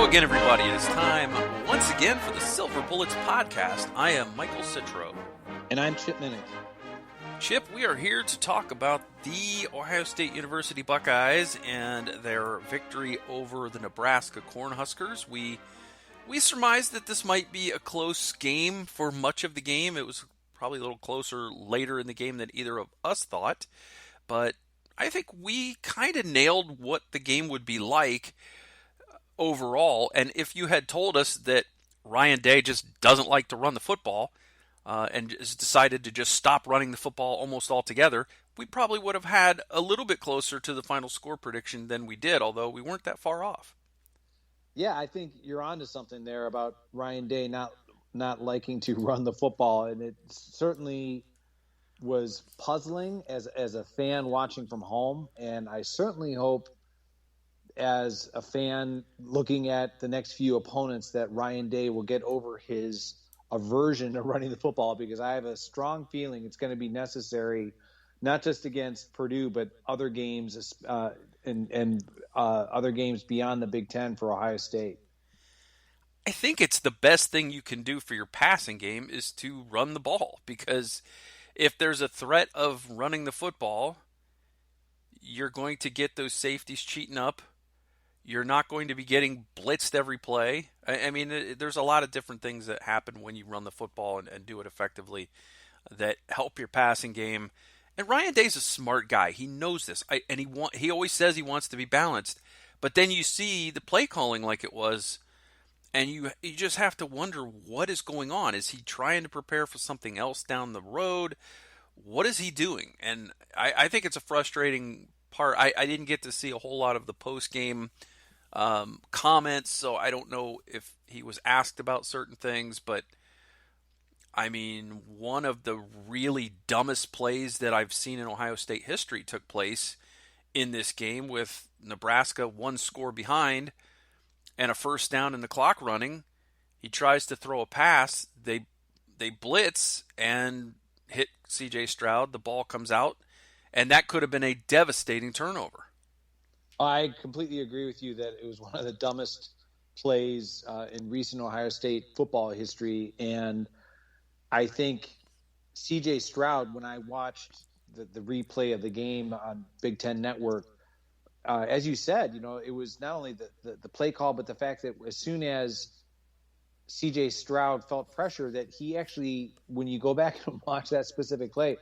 again, everybody. It is time once again for the Silver Bullets podcast. I am Michael Citro. And I'm Chip Minnich. Chip, we are here to talk about the Ohio State University Buckeyes and their victory over the Nebraska Cornhuskers. We surmised that this might be a close game for much of the game. It was probably a little closer later in the game than either of us thought. But I think we kind of nailed what the game would be like overall. And if you had told us that Ryan Day just doesn't like to run the football and has decided to just stop running the football almost altogether, we probably would have had a little bit closer to the final score prediction than we did, although we weren't that far off. Yeah, I think you're onto something there about Ryan Day not liking to run the football, and it certainly was puzzling as a fan watching from home, and I certainly hope as a fan looking at the next few opponents that Ryan Day will get over his aversion to running the football, because I have a strong feeling it's going to be necessary, not just against Purdue, but other games and other games beyond the Big Ten for Ohio State. I think it's the best thing you can do for your passing game is to run the ball, because if there's a threat of running the football, you're going to get those safeties cheating up. You're not going to be getting blitzed every play. I mean, there's a lot of different things that happen when you run the football and do it effectively that help your passing game. And Ryan Day's a smart guy. He knows this. And he always says he wants to be balanced. But then you see the play calling like it was, and you just have to wonder what is going on. Is he trying to prepare for something else down the road? What is he doing? And I think it's a frustrating part. I didn't get to see a whole lot of the post-game comments, so I don't know if he was asked about certain things, but I mean, one of the really dumbest plays that I've seen in Ohio State history took place in this game with Nebraska one score behind and a first down in the clock running. He tries to throw a pass, they blitz and hit CJ Stroud, the ball comes out, and that could have been a devastating turnover. I completely agree with you that it was one of the dumbest plays in recent Ohio State football history. And I think CJ Stroud, when I watched the replay of the game on Big Ten Network, as you said, it was not only the play call, but the fact that as soon as CJ Stroud felt pressure, that he actually, when you go back and watch that specific play,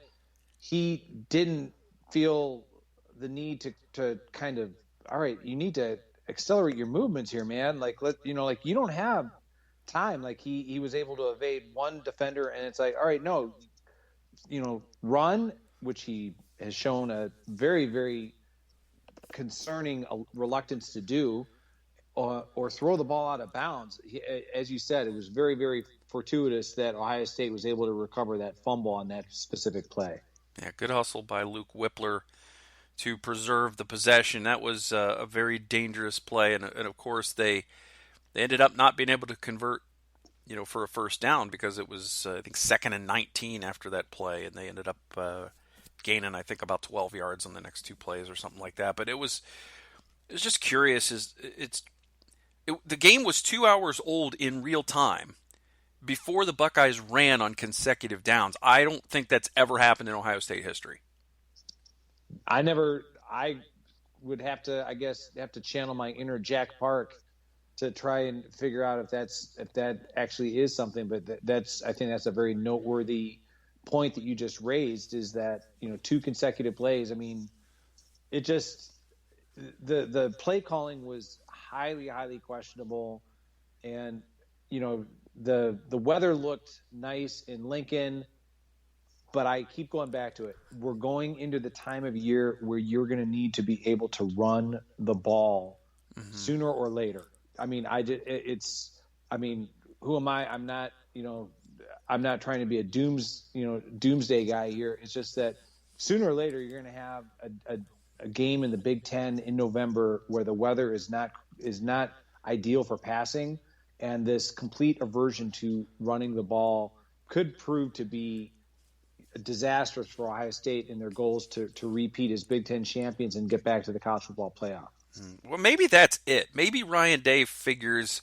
he didn't feel the need to kind of, all right, you need to accelerate your movements here, man. Like, you don't have time. Like he was able to evade one defender, and it's like, all right, no, run, which he has shown a very, very concerning reluctance to do, or throw the ball out of bounds. As you said, it was very, very fortuitous that Ohio State was able to recover that fumble on that specific play. Yeah, good hustle by Luke Whippler to preserve the possession. That was a very dangerous play, and of course they ended up not being able to convert, for a first down, because it was I think 2nd and 19 after that play, and they ended up gaining I think about 12 yards on the next two plays or something like that. But it was just curious. The game was 2 hours old in real time before the Buckeyes ran on consecutive downs. I don't think that's ever happened in Ohio State history. I would have to channel my inner Jack Park to try and figure out if that actually is something. But I think that's a very noteworthy point that you just raised, is that, 2 consecutive plays. I mean, it just, the play calling was highly, highly questionable. And, the weather looked nice in Lincoln, but I keep going back to it. We're going into the time of year where you're going to need to be able to run the ball sooner or later. I mean, who am I? I'm not trying to be a doomsday guy here. It's just that sooner or later you're going to have a game in the Big Ten in November where the weather is not ideal for passing, and this complete aversion to running the ball could prove to be disastrous for Ohio State in their goals to repeat as Big Ten champions and get back to the college football playoff. Well, maybe that's it. Maybe Ryan Day figures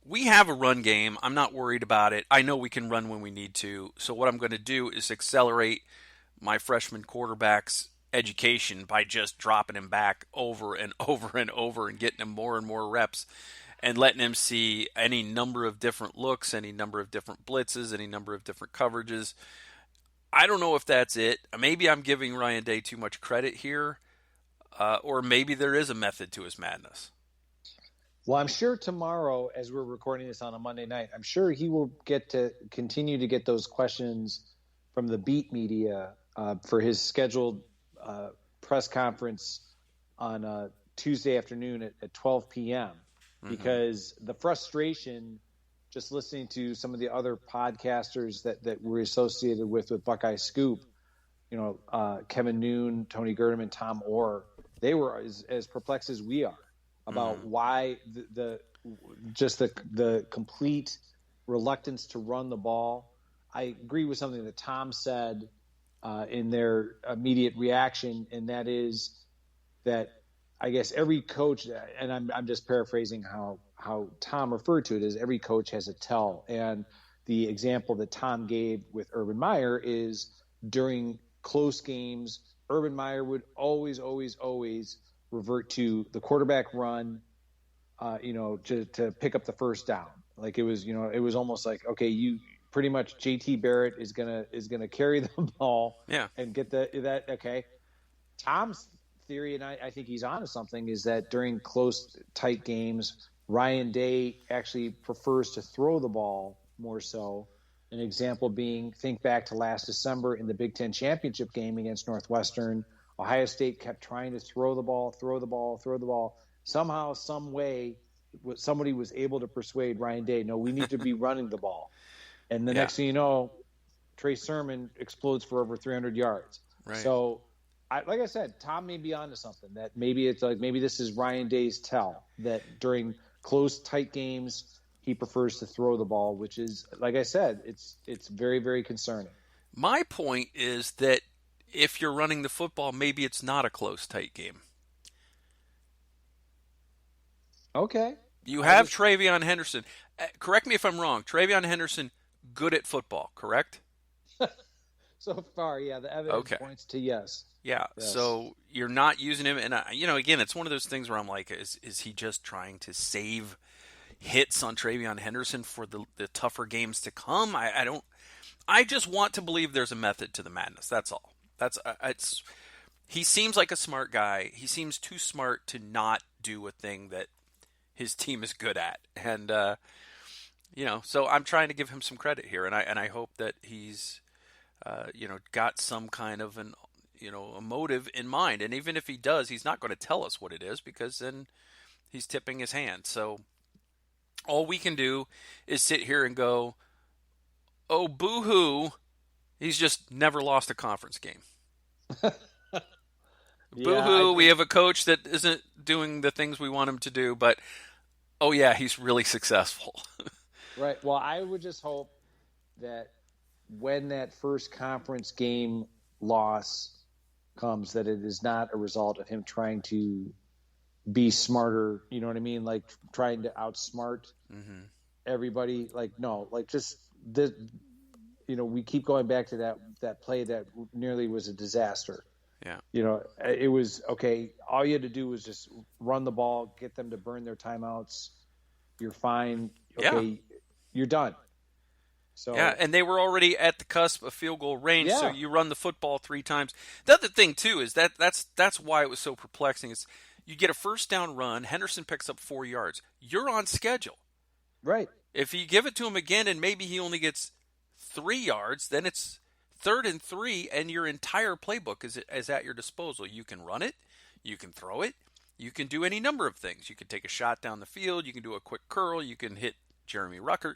we have a run game. I'm not worried about it. I know we can run when we need to. So what I'm going to do is accelerate my freshman quarterback's education by just dropping him back over and over and over and getting him more and more reps and letting him see any number of different looks, any number of different blitzes, any number of different coverages. I don't know if that's it. Maybe I'm giving Ryan Day too much credit here, or maybe there is a method to his madness. Well, I'm sure tomorrow, as we're recording this on a Monday night, I'm sure he will get to continue to get those questions from the beat media for his scheduled press conference on Tuesday afternoon at 12 p.m. Because the frustration, just listening to some of the other podcasters that we're associated with Buckeye Scoop, Kevin Noon, Tony Gerdeman, Tom Orr, they were as perplexed as we are about why the complete reluctance to run the ball. I agree with something that Tom said in their immediate reaction, and that is that I guess every coach, and I'm just paraphrasing how Tom referred to it, is every coach has a tell. And the example that Tom gave with Urban Meyer is during close games, Urban Meyer would always revert to the quarterback run, to pick up the first down. Like it was almost like, okay, you pretty much JT Barrett is gonna carry the ball, and get that. Okay, Tom's theory, and I think he's onto something, is that during close, tight games, Ryan Day actually prefers to throw the ball more so. An example being, think back to last December in the Big Ten championship game against Northwestern. Ohio State kept trying to throw the ball. Somehow, some way, somebody was able to persuade Ryan Day, no, we need to be running the ball. And the next thing you know, Trey Sermon explodes for over 300 yards. Right. So, like I said, Tom may be onto something, that maybe this is Ryan Day's tell, that during close, tight games, he prefers to throw the ball, which is, like I said, it's very, very concerning. My point is that if you're running the football, maybe it's not a close, tight game. Okay. You have Trayvon Henderson. Correct me if I'm wrong. Trayvon Henderson, good at football, correct? So far, yeah, the evidence points to yes. Yeah, yes. So you're not using him. And, again, it's one of those things where I'm like, is he just trying to save hits on Trayvon Henderson for the tougher games to come? I just want to believe there's a method to the madness. That's all. He seems like a smart guy. He seems too smart to not do a thing that his team is good at. And, so I'm trying to give him some credit here. And I hope that he's, got some kind of a motive in mind. And even if he does, he's not going to tell us what it is, because then he's tipping his hand. So all we can do is sit here and go, oh, boo-hoo, he's just never lost a conference game. Boo-hoo, we have a coach that isn't doing the things we want him to do, but, oh, yeah, he's really successful. Right. Well, I would just hope that when that first conference game loss comes, that it is not a result of him trying to be smarter, you know what I mean? Like trying to outsmart everybody. Like, no, like just this, we keep going back to that play that nearly was a disaster. Yeah. It was okay. All you had to do was just run the ball, get them to burn their timeouts. You're fine. Okay. You're done. So yeah, and they were already at the cusp of field goal range, so you run the football 3 times. The other thing too is that's why it was so perplexing. Is you get a first down run, Henderson picks up 4 yards. You're on schedule. Right. If you give it to him again and maybe he only gets 3 yards, then it's 3rd and 3, and your entire playbook is at your disposal. You can run it, you can throw it, you can do any number of things. You can take a shot down the field, you can do a quick curl, you can hit Jeremy Ruckert,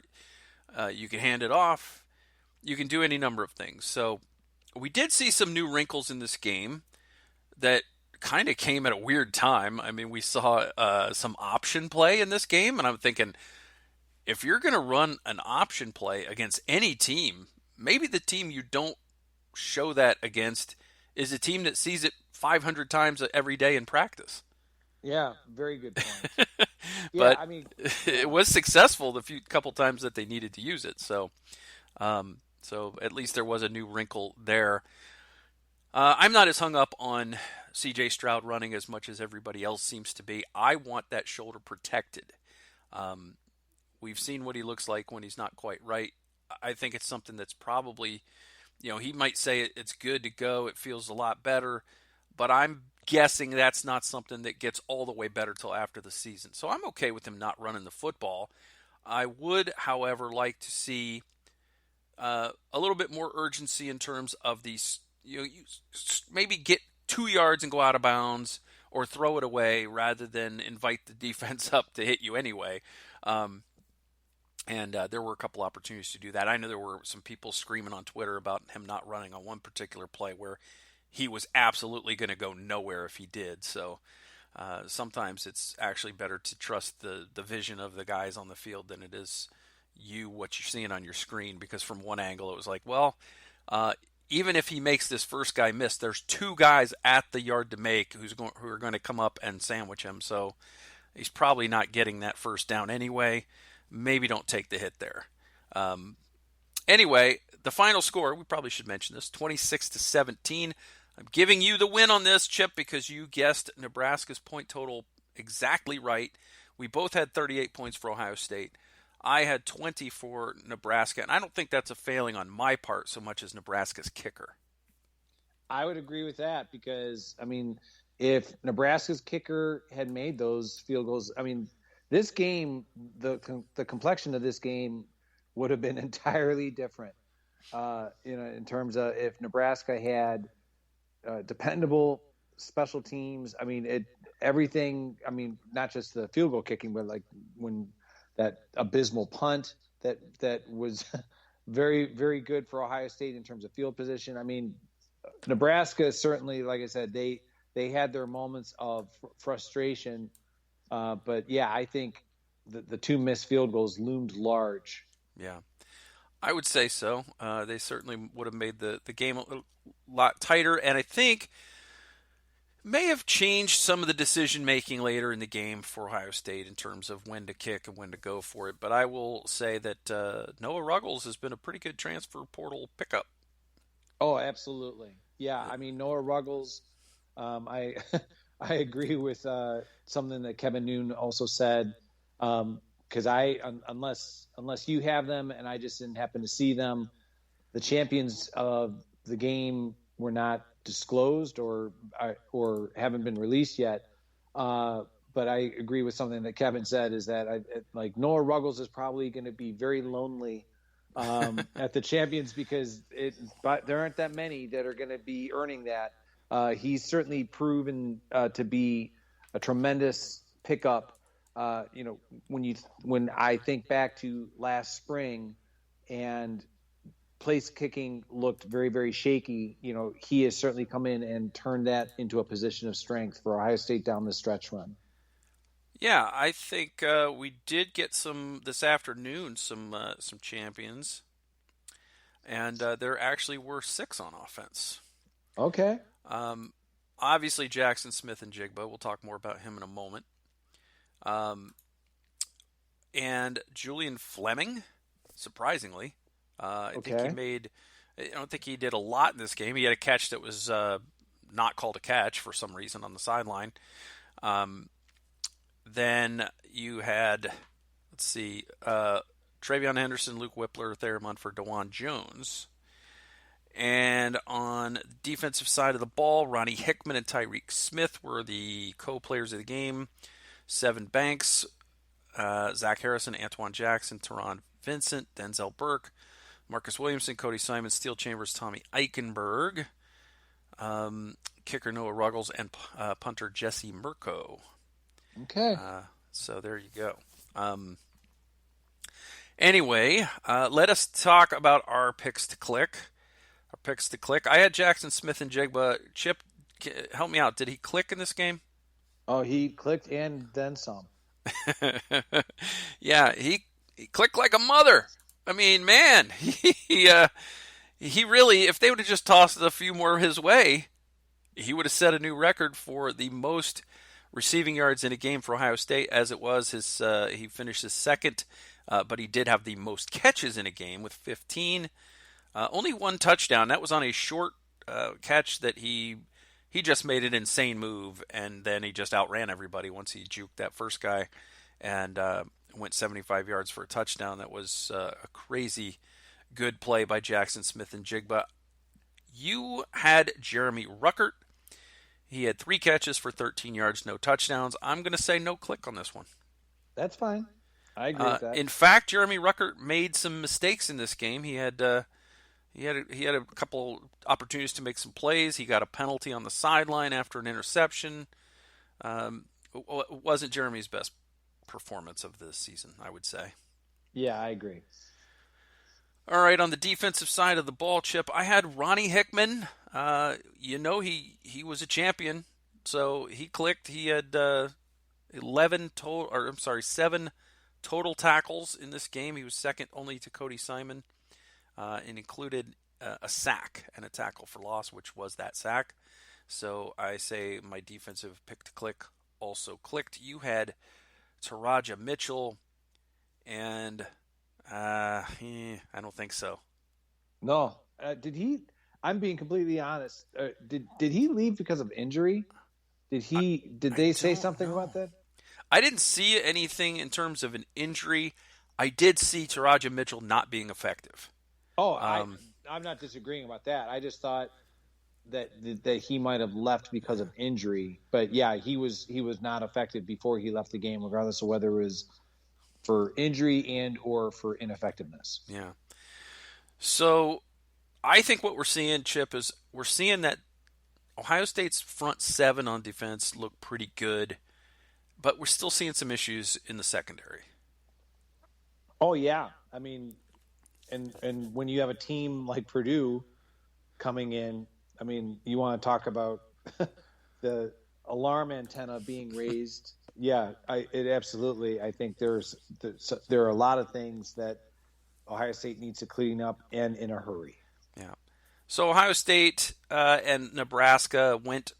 you can hand it off, you can do any number of things. So we did see some new wrinkles in this game that kind of came at a weird time. I mean, we saw some option play in this game, and I'm thinking, if you're going to run an option play against any team, maybe the team you don't show that against is a team that sees it 500 times every day in practice. Yeah, very good point. Yeah, But I mean, it yeah. was successful the few couple times that they needed to use it. So at least there was a new wrinkle there. I'm not as hung up on C.J. Stroud running as much as everybody else seems to be. I want that shoulder protected. Um, we've seen what he looks like when he's not quite right. I think it's something that's probably, he might say it's good to go. It feels a lot better, but I'm guessing that's not something that gets all the way better till after the season. So I'm okay with him not running the football. I would, however, like to see a little bit more urgency in terms of these. You maybe get 2 yards and go out of bounds, or throw it away rather than invite the defense up to hit you anyway. Um, and there were a couple opportunities to do that. I know there were some people screaming on Twitter about him not running on one particular play where he was absolutely going to go nowhere if he did. So sometimes it's actually better to trust the vision of the guys on the field than it is what you're seeing on your screen, because from one angle it was like, well, even if he makes this first guy miss, there's two guys at the yard to make who are going to come up and sandwich him. So he's probably not getting that first down anyway. Maybe don't take the hit there. Anyway, the final score, we probably should mention this, 26-17. I'm giving you the win on this, Chip, because you guessed Nebraska's point total exactly right. We both had 38 points for Ohio State. I had 20 for Nebraska, and I don't think that's a failing on my part so much as Nebraska's kicker. I would agree with that because, I mean, if Nebraska's kicker had made those field goals, I mean, this game, the complexion of this game would have been entirely different. In terms of if Nebraska had dependable special teams. I mean, everything. I mean, not just the field goal kicking, but like when that abysmal punt that was very, very good for Ohio State in terms of field position. I mean, Nebraska certainly, like I said, they had their moments of frustration. But yeah, I think the two missed field goals loomed large. Yeah, I would say so. They certainly would have made the game a lot tighter, and I think may have changed some of the decision making later in the game for Ohio State in terms of when to kick and when to go for it. But I will say that Noah Ruggles has been a pretty good transfer portal pickup. Oh, absolutely. Yeah, I mean, Noah Ruggles, I I agree with something that Kevin Noon also said, because unless you have them and I just didn't happen to see them, the champions of the game were not disclosed or haven't been released yet. But I agree with something that Kevin said, is that like Noah Ruggles is probably going to be very lonely at the champions because but there aren't that many that are going to be earning that. He's certainly proven to be a tremendous pickup. When I think back to last spring and place kicking looked very, very shaky, he has certainly come in and turned that into a position of strength for Ohio State down the stretch run. Yeah, I think we did get some this afternoon, some champions, and there actually were 6 on offense. Okay. Obviously, Jackson Smith and Jigba. We'll talk more about him in a moment. And Julian Fleming, surprisingly, I think he made. I don't think he did a lot in this game. He had a catch that was not called a catch for some reason on the sideline. Then you had, let's see, Trayvon Henderson, Luke Whippler, Thayer Munford, DeJuan Jones. And on the defensive side of the ball, Ronnie Hickman and Tyreek Smith were the co-players of the game. Sevin Banks, Zach Harrison, Antoine Jackson, Teron Vincent, Denzel Burke, Marcus Williamson, Cody Simon, Steel Chambers, Tommy Eichenberg, kicker Noah Ruggles, and punter Jesse Mirko. Okay. So there you go. Anyway, let us talk about our picks to click. I had Jackson Smith and Jigba. Chip, help me out. Did he click in this game? Oh, he clicked and then some. Yeah, he clicked like a mother. I mean, man, he really, if they would have just tossed a few more his way, he would have set a new record for the most receiving yards in a game for Ohio State, as it was his. He finished his second, but he did have the most catches in a game with 15. Only one touchdown. That was on a short catch that he just made an insane move, and then he just outran everybody once he juked that first guy, and went 75 yards for a touchdown. That was a crazy good play by Jackson Smith-Njigba. You had Jeremy Ruckert. He had 3 catches for 13 yards, no touchdowns. I'm going to say no click on this one. That's fine. I agree with that. In fact, Jeremy Ruckert made some mistakes in this game. He had a couple opportunities to make some plays. He got a penalty on the sideline after an interception. It wasn't Jeremy's best performance of this season, I would say. Yeah, I agree. All right, on the defensive side of the ball, Chip, I had Ronnie Hickman. He was a champion, so he clicked. He had 7 total tackles in this game. He was second only to Cody Simon, and included a sack and a tackle for loss, which was that sack. So I say my defensive pick to click also clicked. You had Taraja Mitchell, and I don't think so. No. Did he? I'm being completely honest. Did he leave because of injury? Did they say something about that? I didn't see anything in terms of an injury. I did see Taraja Mitchell not being effective. Oh, I'm not disagreeing about that. I just thought that he might have left because of injury. But yeah, he was not effective before he left the game, regardless of whether it was for injury and or for ineffectiveness. Yeah. So I think what we're seeing, Chip, is we're seeing that Ohio State's front 7 on defense look pretty good, but we're still seeing some issues in the secondary. Oh yeah, I mean, and when you have a team like Purdue coming in, I mean, you want to talk about the alarm antenna being raised. Yeah, it absolutely. I think there are a lot of things that Ohio State needs to clean up, and in a hurry. Yeah. So Ohio State and Nebraska went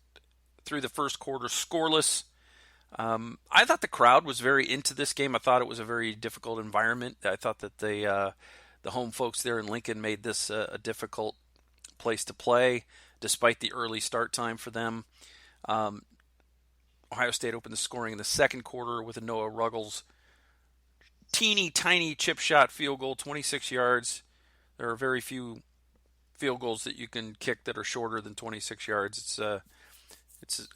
through the first quarter scoreless. I thought the crowd was very into this game. I thought it was a very difficult environment. I thought that the home folks there in Lincoln made this a difficult place to play, despite the early start time for them. Ohio State opened the scoring in the second quarter with a Noah Ruggles teeny tiny chip shot field goal, 26 yards. There are very few field goals that you can kick that are shorter than 26 yards.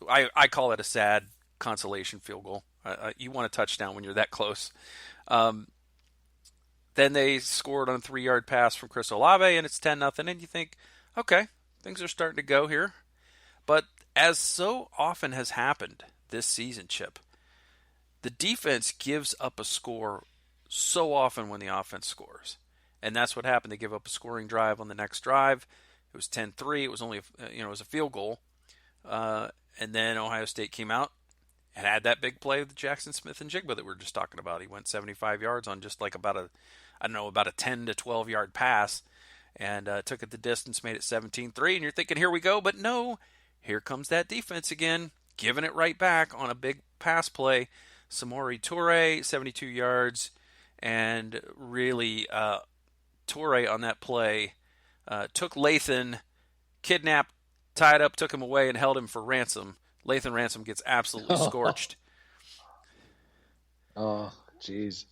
I call it a sad consolation field goal. You want a touchdown when you're that close. Then they scored on a 3-yard pass from Chris Olave, and it's 10-0. And you think, okay, things are starting to go here. But as so often has happened this season, Chip, the defense gives up a score so often when the offense scores. And that's what happened. They give up a scoring drive on the next drive. It was 10-3. It was only it was a field goal. And then Ohio State came out and had that big play with Jackson Smith-Njigba that we were just talking about. He went 75 yards on just like about a 10 to 12 yard pass, and took it the distance, made it 17-3. And you're thinking, here we go. But no, here comes that defense again, giving it right back on a big pass play. Samori Toure, 72 yards, and really Toure on that play took Lathan, kidnapped, tied up, took him away, and held him for ransom. Lathan Ransom gets absolutely scorched. Oh, jeez.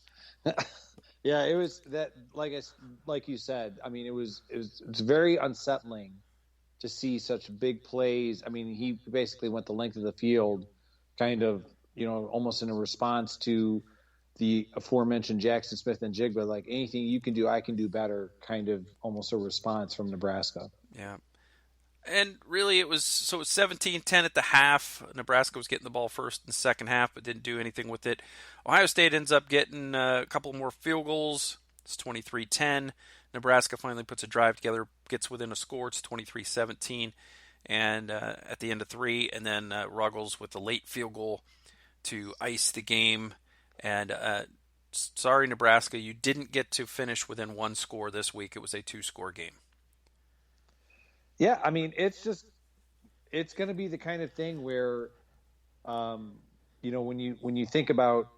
Yeah, it was that. Like you said, I mean, it's very unsettling to see such big plays. I mean, he basically went the length of the field, kind of, almost in a response to the aforementioned Jackson Smith-Njigba, like anything you can do, I can do better, kind of almost a response from Nebraska. Yeah. And really, it was 17-10 at the half. Nebraska was getting the ball first in the second half, but didn't do anything with it. Ohio State ends up getting a couple more field goals. It's 23-10. Nebraska finally puts a drive together, gets within a score. It's 23-17. And at the end of 3, and then Ruggles with the late field goal to ice the game. And sorry, Nebraska, you didn't get to finish within 1 score this week. It was a 2-score game. Yeah, I mean, it's going to be the kind of thing where when you think about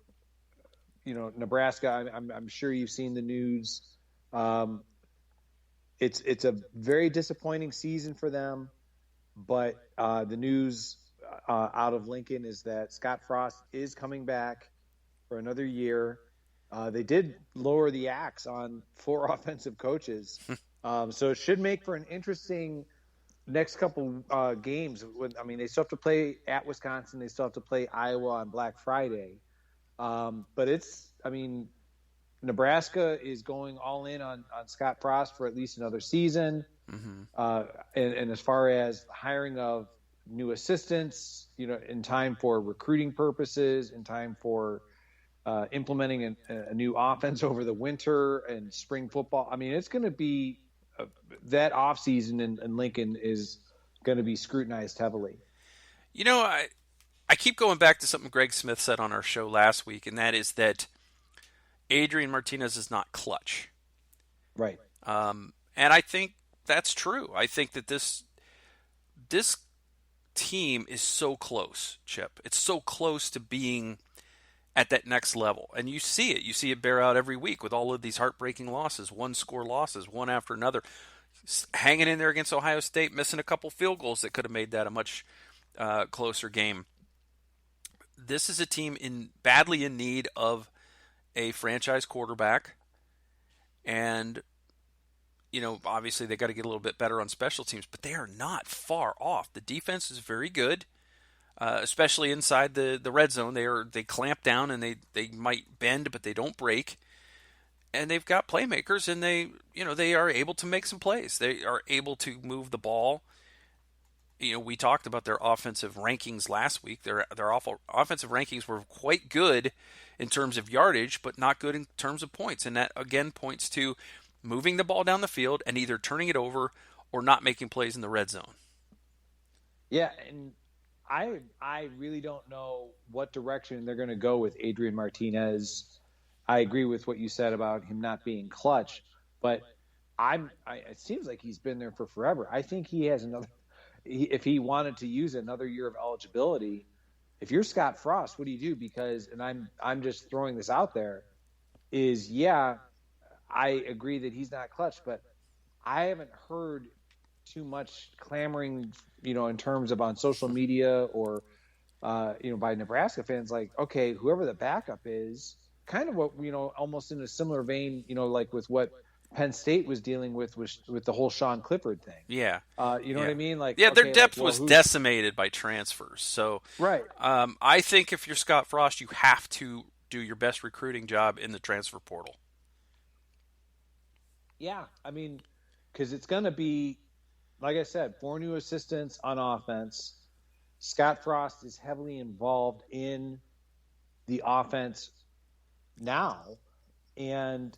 Nebraska, I'm sure you've seen the news. It's a very disappointing season for them, but the news out of Lincoln is that Scott Frost is coming back for another year. They did lower the axe on 4 offensive coaches, so it should make for an interesting next couple games. They still have to play at Wisconsin. They still have to play Iowa on Black Friday. But Nebraska is going all in on Scott Frost for at least another season. Mm-hmm. And as far as hiring of new assistants, in time for recruiting purposes, in time for implementing a new offense over the winter and spring football. It's going to be that offseason in Lincoln is going to be scrutinized heavily. I keep going back to something Greg Smith said on our show last week, and that is that Adrian Martinez is not clutch. Right. And I think that's true. I think that this team is so close, Chip. It's so close to being at that next level. And you see it. You see it bear out every week with all of these heartbreaking losses, one-score losses, one after another. Hanging in there against Ohio State, missing a couple field goals that could have made that a much closer game. This is a team badly in need of a franchise quarterback. And, obviously they got to get a little bit better on special teams, but they are not far off. The defense is very good. Especially inside the red zone, they clamp down and they might bend, but they don't break. And they've got playmakers, and they are able to make some plays. They are able to move the ball. We talked about their offensive rankings last week. Their offensive rankings were quite good in terms of yardage, but not good in terms of points. And that again points to moving the ball down the field and either turning it over or not making plays in the red zone. Yeah, and I really don't know what direction they're going to go with Adrian Martinez. I agree with what you said about him not being clutch, but it seems like he's been there for forever. I think he has if he wanted to use another year of eligibility, if you're Scott Frost, what do you do? Because, and I'm just throwing this out there, I agree that he's not clutch, but I haven't heard too much clamoring, in terms of on social media or, by Nebraska fans, like, okay, whoever the backup is, kind of what, almost in a similar vein, like with what Penn State was dealing with the whole Sean Clifford thing. Yeah. You know what I mean? Like, yeah, their depth was decimated by transfers. So, right. I think if you're Scott Frost, you have to do your best recruiting job in the transfer portal. Yeah. Because it's going to be, like I said, 4 new assistants on offense. Scott Frost is heavily involved in the offense now, and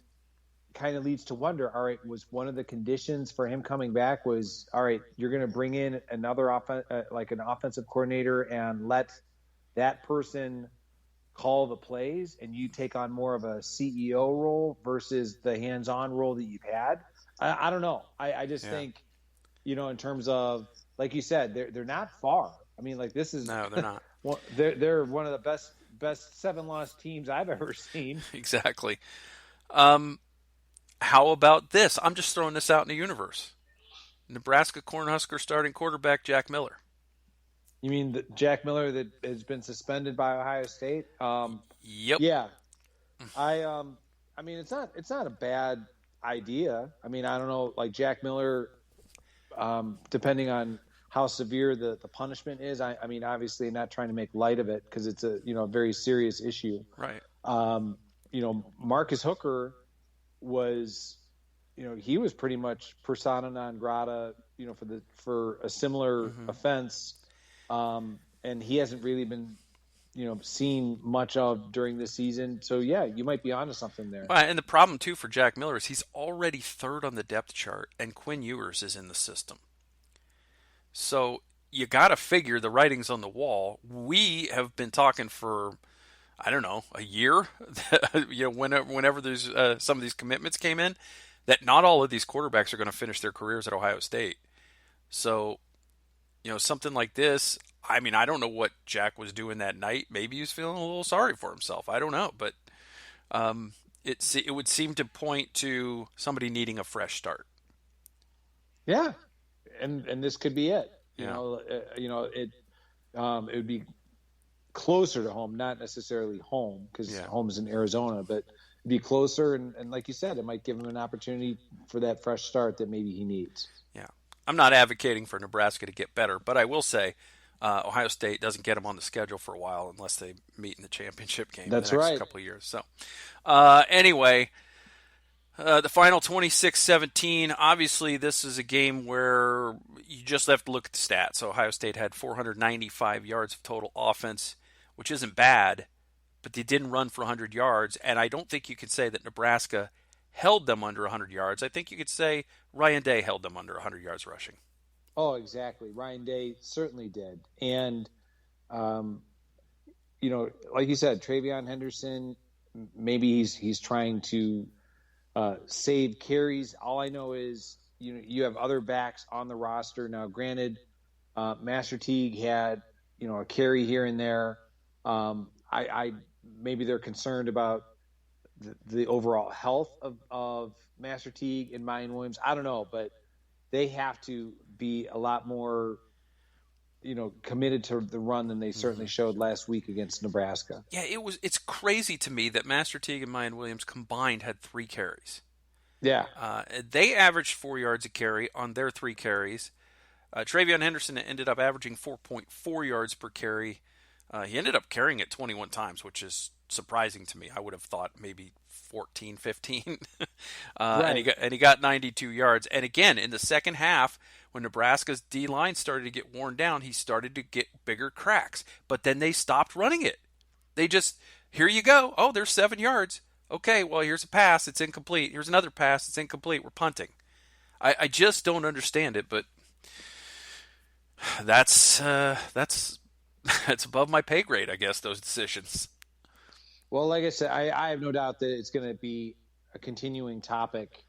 kind of leads to wonder, all right, was one of the conditions for him coming back was, all right, you're going to bring in another an offensive coordinator and let that person call the plays, and you take on more of a CEO role versus the hands-on role that you've had? I don't know. I just think, in terms of, like you said, they're not far. This is no, they're not. Well, they're one of the best 7-loss teams I've ever seen. Exactly. How about this? I'm just throwing this out in the universe. Nebraska Cornhusker starting quarterback Jack Miller. You mean the Jack Miller that has been suspended by Ohio State? Yep. Yeah. It's not a bad idea. I don't know, like Jack Miller, depending on how severe the punishment is. Obviously not trying to make light of it because it's a very serious issue. Right. Marcus Hooker was, he was pretty much persona non grata, for a similar offense. And he hasn't really been, seen much of during this season. So yeah, you might be onto something there. And the problem too for Jack Miller is he's already 3rd on the depth chart, and Quinn Ewers is in the system. So you got to figure the writing's on the wall. We have been talking for, I don't know, a year, whenever there's some of these commitments came in, that not all of these quarterbacks are going to finish their careers at Ohio State. So, something like this, I mean, I don't know what Jack was doing that night. Maybe he was feeling a little sorry for himself. I don't know, but it would seem to point to somebody needing a fresh start. Yeah, and this could be it. Yeah. It would be closer to home, not necessarily home, because home is in Arizona, but it'd be closer. And like you said, it might give him an opportunity for that fresh start that maybe he needs. Yeah. I'm not advocating for Nebraska to get better, but I will say Ohio State doesn't get them on the schedule for a while unless they meet in the championship game That's in the next right. couple of years. So, anyway, the final 26-17. Obviously, this is a game where you just have to look at the stats. So Ohio State had 495 yards of total offense, which isn't bad, but they didn't run for 100 yards. And I don't think you could say that Nebraska held them under 100 yards. I think you could say Ryan Day held them under 100 yards rushing. Oh, exactly. Ryan Day certainly did. And, like you said, Trayvon Henderson, maybe he's trying to save carries. All I know is, you have other backs on the roster. Now, granted, Master Teague had, a carry here and there. I maybe they're concerned about the overall health of Master Teague and Mayan Williams. I don't know, but they have to be a lot more, committed to the run than they certainly showed last week against Nebraska. Yeah, it's crazy to me that Master Teague and Mayan Williams combined had 3 carries. Yeah. They averaged 4 yards a carry on their 3 carries. Trayvon Henderson ended up averaging 4.4 yards per carry. He ended up carrying it 21 times, which is surprising to me. I would have thought maybe 14, 15. Right. And he got 92 yards. And again, in the second half, when Nebraska's D-line started to get worn down, he started to get bigger cracks. But then they stopped running it. They just, here you go. Oh, there's 7 yards. Okay, well, here's a pass. It's incomplete. Here's another pass. It's incomplete. We're punting. I just don't understand it, but that's above my pay grade, I guess, those decisions. Well, like I said, I have no doubt that it's going to be a continuing topic,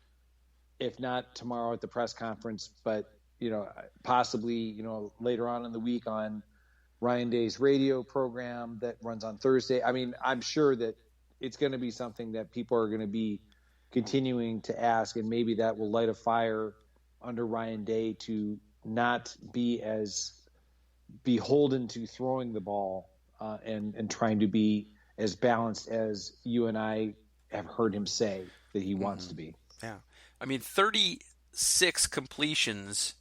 if not tomorrow at the press conference, but, possibly, later on in the week on Ryan Day's radio program that runs on Thursday. I mean, I'm sure that it's going to be something that people are going to be continuing to ask, and maybe that will light a fire under Ryan Day to not be as beholden to throwing the ball and trying to be as balanced as you and I have heard him say that he wants to be. Yeah. I mean, 36 completions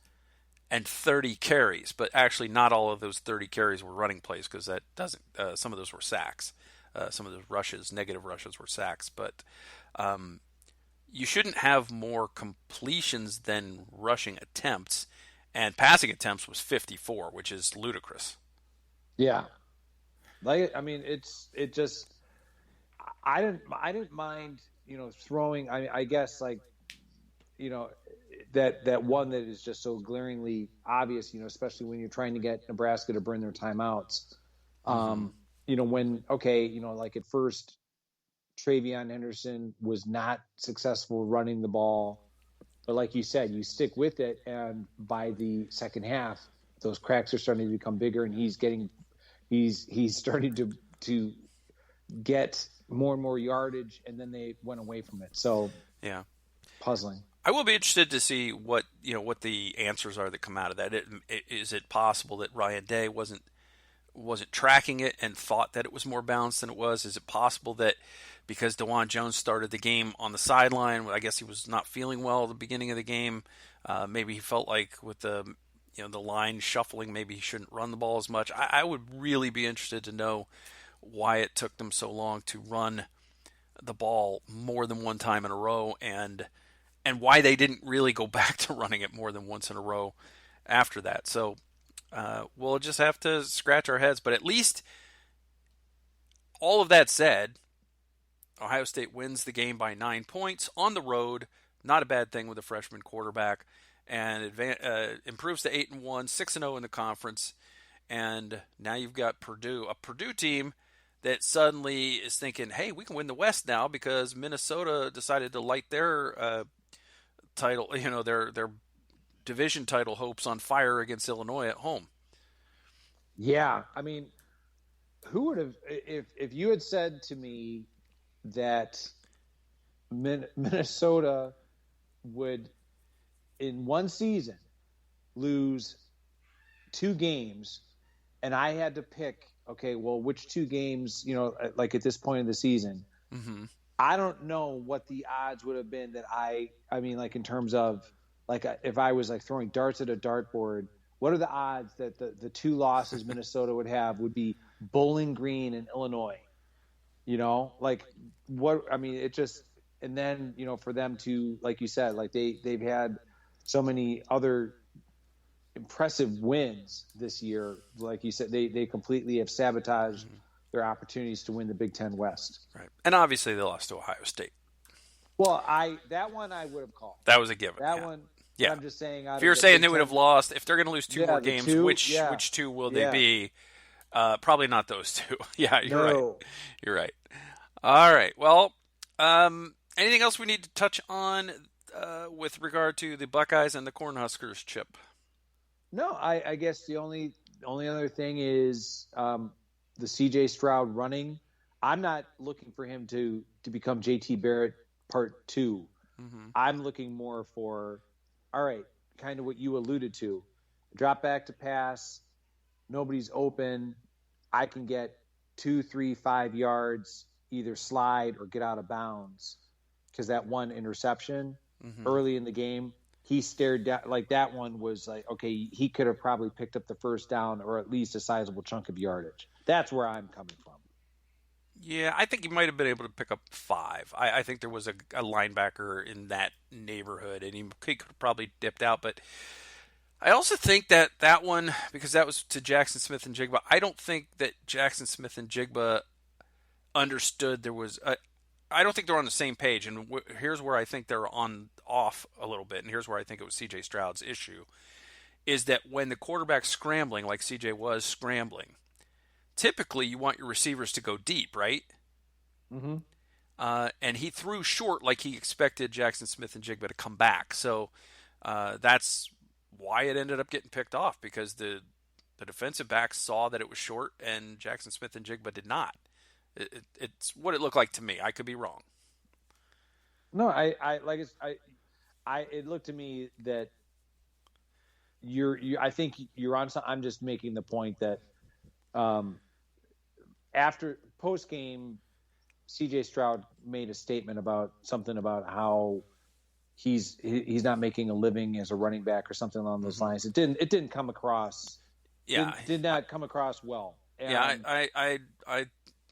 and 30 carries, but actually not all of those 30 carries were running plays because that doesn't, some of those were sacks. Some of those negative rushes were sacks, but you shouldn't have more completions than rushing attempts, and passing attempts was 54, which is ludicrous. Yeah. I didn't mind, throwing, I guess, like, that one that is just so glaringly obvious, especially when you're trying to get Nebraska to burn their timeouts. Like at first, Trayvon Henderson was not successful running the ball. But like you said, you stick with it, and by the second half, those cracks are starting to become bigger, and he's starting to get more and more yardage, and then they went away from it. So yeah, puzzling. I will be interested to see what the answers are that come out of that. Is it possible that Ryan Day wasn't tracking it and thought that it was more balanced than it was? Is it possible that because DeJuan Jones started the game on the sideline, I guess he was not feeling well at the beginning of the game. Maybe he felt like with the line shuffling, maybe he shouldn't run the ball as much. I would really be interested to know why it took them so long to run the ball more than one time in a row, and why they didn't really go back to running it more than once in a row after that. So we'll just have to scratch our heads. But at least, all of that said, Ohio State wins the game by 9 points on the road. Not a bad thing with a freshman quarterback, and improves to 8-1, 6-0 in the conference. And now you've got a Purdue team that suddenly is thinking, hey, we can win the West now because Minnesota decided to light their title, their division title hopes on fire against Illinois at home. Yeah, I mean, who would have if you had said to me that Minnesota would in one season lose 2 games, and I had to pick, okay, well, which 2 games, like at this point in the season, Mm-hmm. I don't know what the odds would have been that I mean, like in terms of like if I was like throwing darts at a dartboard, what are the odds that the 2 losses Minnesota would have would be Bowling Green and Illinois? Like what I mean, it just and then for them to, like you said, like they've had so many other impressive wins this year. Like you said, they completely have sabotaged their opportunities to win the Big Ten West. Right. And obviously they lost to Ohio State. Well, that one I would have called. That was a given. That yeah. one, but Yeah. I'm just saying. If you're saying they would have lost, if they're going to lose 2 more the games, two, which 2 will they be? Probably not those 2. Yeah, you're right. You're right. All right. Well, anything else we need to touch on with regard to the Buckeyes and the Cornhuskers, Chip? No, I guess the only other thing is the C.J. Stroud running. I'm not looking for him to become J.T. Barrett Part 2. Mm-hmm. I'm looking more for, all right, kind of what you alluded to. Drop back to pass. Nobody's open. I can get 2, 3, 5 yards, either slide or get out of bounds. Because that one interception early in the game, he stared down, like that one was like, okay, he could have probably picked up the first down or at least a sizable chunk of yardage. That's where I'm coming from. Yeah, I think he might have been able to pick up 5. I think there was a linebacker in that neighborhood, and he could have probably dipped out. But I also think that one, because that was to Jackson Smith and Jigba, I don't think that Jackson Smith and Jigba understood there was I don't think they're on the same page. And here's where I think they're off a little bit, and here's where I think it was C.J. Stroud's issue, is that when the quarterback's scrambling, like C.J. was scrambling, typically you want your receivers to go deep, right? Mm-hmm. And he threw short like he expected Jackson Smith and Jigba to come back. So that's why it ended up getting picked off, because the defensive backs saw that it was short and Jackson Smith and Jigba did not. It's what it looked like to me. I could be wrong. No, it looked to me that I think you're on something. I'm just making the point that after post game, C.J. Stroud made a statement about something about how he's not making a living as a running back or something along those lines. It didn't come across. Yeah, did not come across well. And, yeah,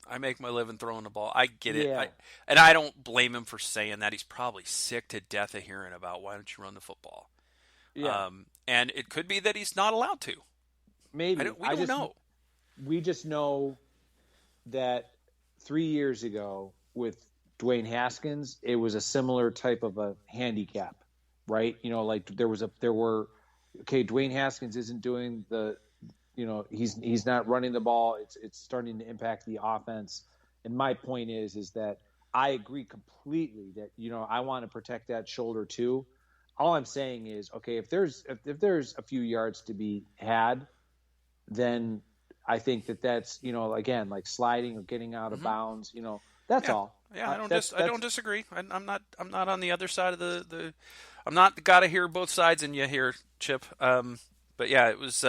I make my living throwing the ball. I get it. Yeah. And I don't blame him for saying that. He's probably sick to death of hearing about why don't you run the football. Yeah. And it could be that he's not allowed to. Maybe. We don't know. We just know that 3 years ago with Dwayne Haskins, it was a similar type of a handicap, right? Like Dwayne Haskins isn't doing he's not running the ball. It's starting to impact the offense. And my point is that I agree completely that, I want to protect that shoulder too. All I'm saying is, okay, if there's a few yards to be had, then I think that's, again, like sliding or getting out of bounds, that's all. Yeah, I don't disagree. I'm not on the other side of the I'm not got to hear both sides in you here, Chip. But yeah, it was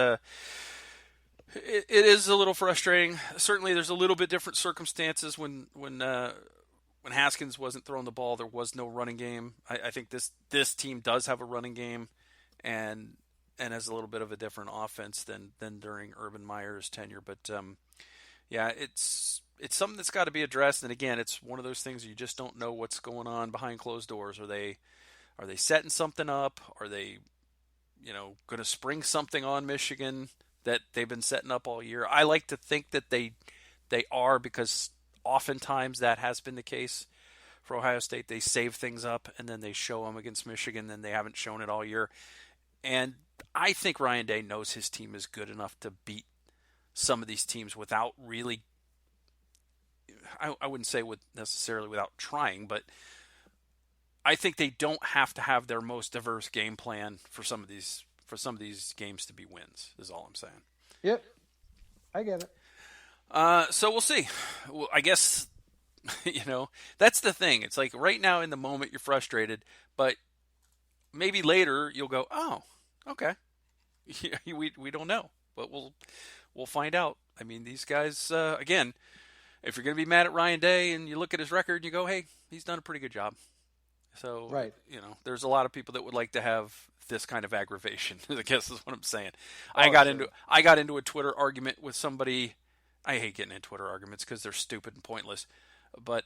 it is a little frustrating. Certainly, there's a little bit different circumstances when Haskins wasn't throwing the ball. There was no running game. I think this team does have a running game, and has a little bit of a different offense than during Urban Meyer's tenure. But yeah, it's something that's got to be addressed. And again, it's one of those things you just don't know what's going on behind closed doors. Are they setting something up? Are they going to spring something on Michigan that they've been setting up all year? I like to think that they are, because oftentimes that has been the case for Ohio State. They save things up and then they show them against Michigan, and they haven't shown it all year. And I think Ryan Day knows his team is good enough to beat some of these teams without really, I wouldn't say necessarily without trying, but I think they don't have to have their most diverse game plan for some of these games to be wins, is all I'm saying. Yep. I get it. So we'll see. Well, I guess, that's the thing. It's like right now in the moment you're frustrated, but maybe later you'll go, oh, okay. we don't know, but we'll find out. I mean, these guys, again, if you're going to be mad at Ryan Day and you look at his record and you go, hey, he's done a pretty good job. So, right. There's a lot of people that would like to have this kind of aggravation, I guess is what I'm saying. Oh, I got into a Twitter argument with somebody. I hate getting in Twitter arguments because they're stupid and pointless. But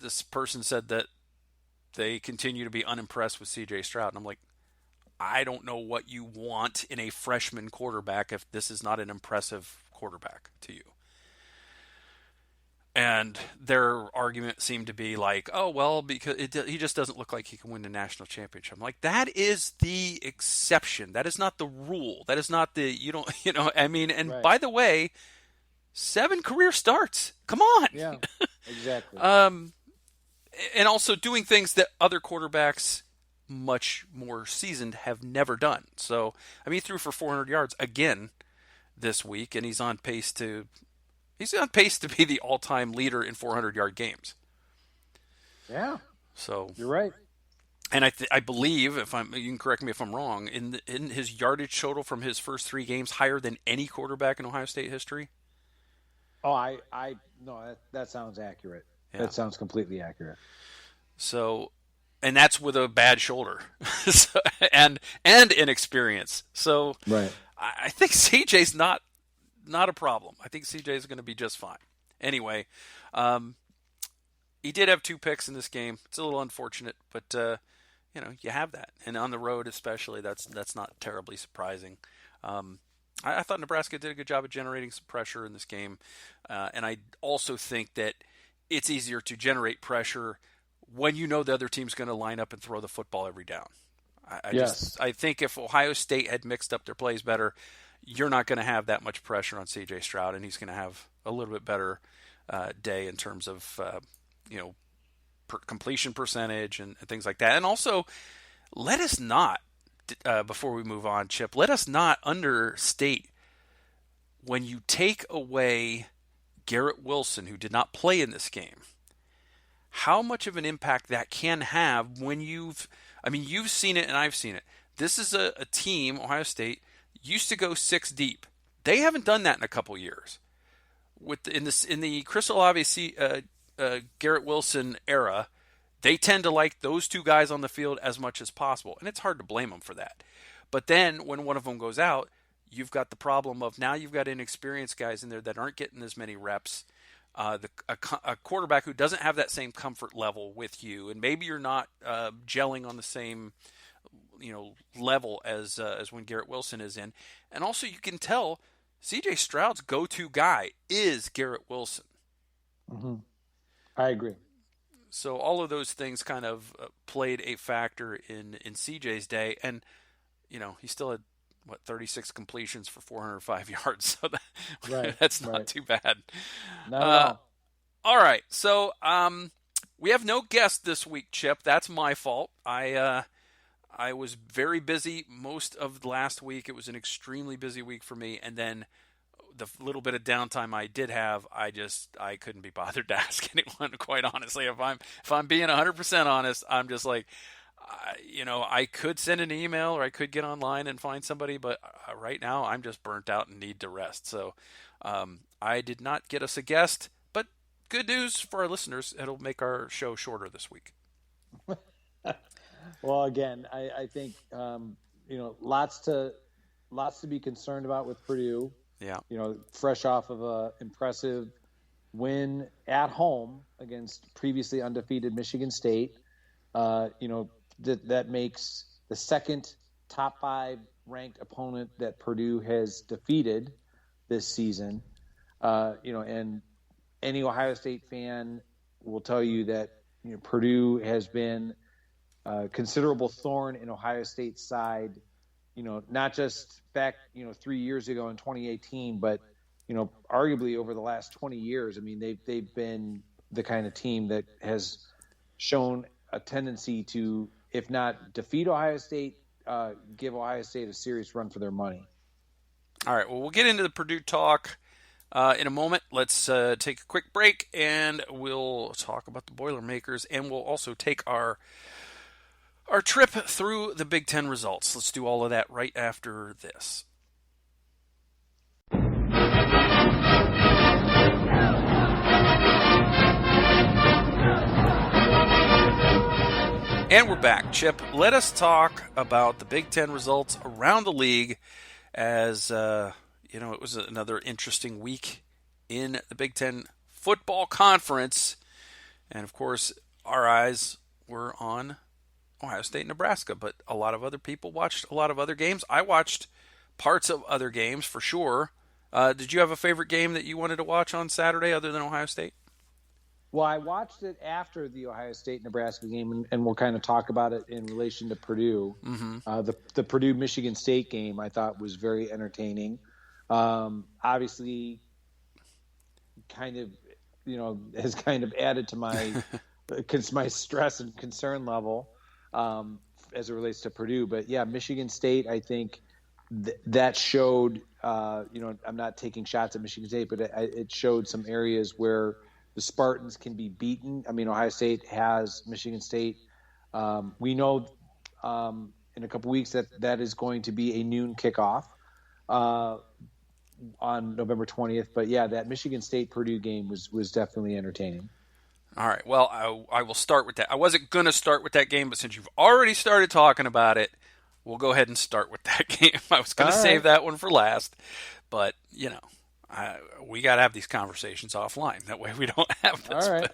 this person said that they continue to be unimpressed with C.J. Stroud. And I'm like, I don't know what you want in a freshman quarterback if this is not an impressive quarterback to you. And their argument seemed to be like, oh, well, because he just doesn't look like he can win the national championship. I'm like, that is the exception. That is not the rule. That is not and right. By the way, 7 career starts. Come on. Yeah, exactly. And also doing things that other quarterbacks much more seasoned have never done. So, I mean, he threw for 400 yards again this week, and he's on pace to be the all-time leader in 400-yard games. Yeah. So you're right. And I believe, you can correct me if I'm wrong, in his yardage total from his first 3 games higher than any quarterback in Ohio State history. Oh, no, that sounds accurate. Yeah. That sounds completely accurate. So, and that's with a bad shoulder, and inexperience. So, right. I think CJ's not a problem. I think CJ is going to be just fine. Anyway, he did have 2 picks in this game. It's a little unfortunate, but you have that, and on the road especially, that's not terribly surprising. I thought Nebraska did a good job of generating some pressure in this game, and I also think that it's easier to generate pressure when you know the other team's going to line up and throw the football every down. I think if Ohio State had mixed up their plays better, you're not going to have that much pressure on C.J. Stroud, and he's going to have a little bit better day in terms of completion percentage and things like that. And also, let us not, before we move on, Chip, let us not understate when you take away Garrett Wilson, who did not play in this game, how much of an impact that can have when you've seen it and I've seen it. This is a team, Ohio State, used to go 6 deep. They haven't done that in a couple years. In the Chris Olave, Garrett Wilson era, they tend to like those 2 guys on the field as much as possible, and it's hard to blame them for that. But then when one of them goes out, you've got the problem of now you've got inexperienced guys in there that aren't getting as many reps. A quarterback who doesn't have that same comfort level with you, and maybe you're not gelling on the same level as when Garrett Wilson is in. And also you can tell C.J. Stroud's go-to guy is Garrett Wilson. Mm-hmm. I agree. So all of those things kind of played a factor in CJ's day, and he still had 36 completions for 405 yards. So that's not too bad. Not at all. All right, so we have no guest this week, Chip. That's my fault. I was very busy most of last week. It was an extremely busy week for me, and then the little bit of downtime I did have, I couldn't be bothered to ask anyone. Quite honestly, if I'm being 100% honest, I'm just like, I could send an email or I could get online and find somebody, but right now I'm just burnt out and need to rest. So I did not get us a guest, but good news for our listeners, it'll make our show shorter this week. Well, again, I think lots to be concerned about with Purdue. Yeah. Fresh off of a impressive win at home against previously undefeated Michigan State. That makes the second top 5 ranked opponent that Purdue has defeated this season. And any Ohio State fan will tell you that Purdue has been a considerable thorn in Ohio State's side, not just back 3 years ago in 2018, but arguably over the last 20 years. I mean, they've been the kind of team that has shown a tendency to, if not defeat Ohio State, give Ohio State a serious run for their money. All right, well, we'll get into the Purdue talk In a moment, let's take a quick break, and we'll talk about the Boilermakers, and we'll also take our trip through the Big Ten results. Let's do all of that right after this. And we're back. Chip, let us talk about the Big Ten results around the league as, it was another interesting week in the Big Ten football conference. And, of course, our eyes were on Ohio State and Nebraska, but a lot of other people watched a lot of other games. I watched parts of other games for sure. Did you have a favorite game that you wanted to watch on Saturday other than Ohio State? Well, I watched it after the Ohio State-Nebraska game, and we'll kind of talk about it in relation to Purdue. Mm-hmm. The Purdue-Michigan State game I thought was very entertaining. Obviously, kind of, has kind of added to my my stress and concern level as it relates to Purdue. But yeah, Michigan State, I think that showed. I'm not taking shots at Michigan State, but it showed some areas where the Spartans can be beaten. I mean, Ohio State has Michigan State. We know in a couple weeks that is going to be a noon kickoff on November 20th. But yeah, that Michigan State-Purdue game was definitely entertaining. All right. Well, I will start with that. I wasn't going to start with that game, but since you've already started talking about it, we'll go ahead and start with that game. I was going to save that one for last, but, we got to have these conversations offline. That way we don't have this. All right.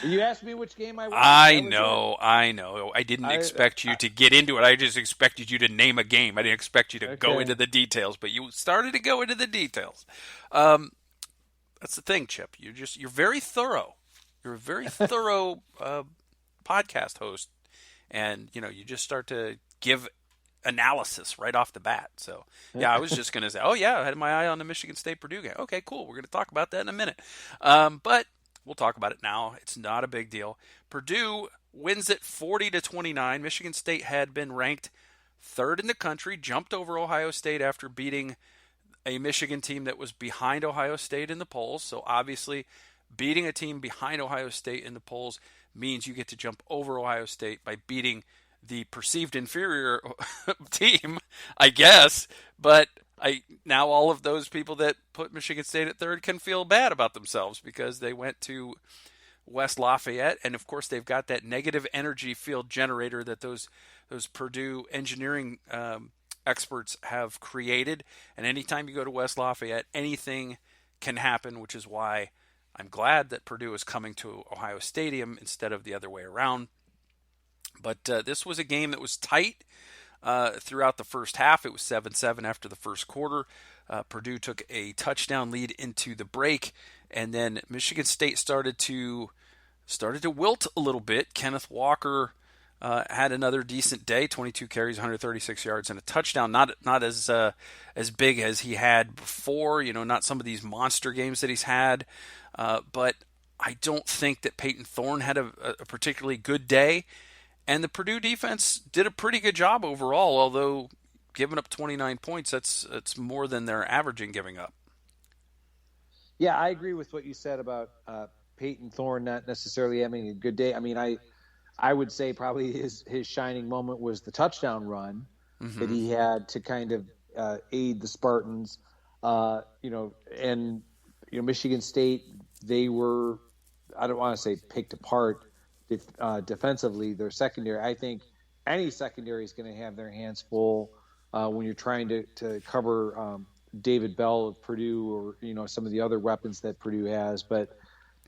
You asked me which game I watched. I know. I didn't expect you to get into it. I just expected you to name a game. I didn't expect you to go into the details, but you started to go into the details. That's the thing, Chip. You're very thorough. You're a very thorough podcast host, and you just start to give analysis right off the bat. So, yeah, I was just going to say, I had my eye on the Michigan State-Purdue game. Okay, cool. We're going to talk about that in a minute. But we'll talk about it now. It's not a big deal. Purdue wins it 40-29. Michigan State had been ranked third in the country, jumped over Ohio State after beating a Michigan team that was behind Ohio State in the polls. So, obviously, beating a team behind Ohio State in the polls means you get to jump over Ohio State by beating the perceived inferior team, I guess. But now all of those people that put Michigan State at third can feel bad about themselves because they went to West Lafayette, and of course they've got that negative energy field generator that those Purdue engineering experts have created. And anytime you go to West Lafayette, anything can happen, which is why I'm glad that Purdue is coming to Ohio Stadium instead of the other way around. But this was a game that was tight throughout the first half. It was 7-7 after the first quarter. Purdue took a touchdown lead into the break, and then Michigan State started to wilt a little bit. Kenneth Walker had another decent day, 22 carries, 136 yards, and a touchdown. Not as big as he had before. Not some of these monster games that he's had, but I don't think that Peyton Thorne had a particularly good day. And the Purdue defense did a pretty good job overall, although giving up 29 points, that's more than they're averaging giving up. Yeah, I agree with what you said about Peyton Thorne not necessarily having a good day. I mean, I would say probably his shining moment was the touchdown run that he had to kind of aid the Spartans. Michigan State, they were, I don't want to say picked apart defensively. Their secondary, I think any secondary is going to have their hands full when you're trying to cover David Bell of Purdue or some of the other weapons that Purdue has. But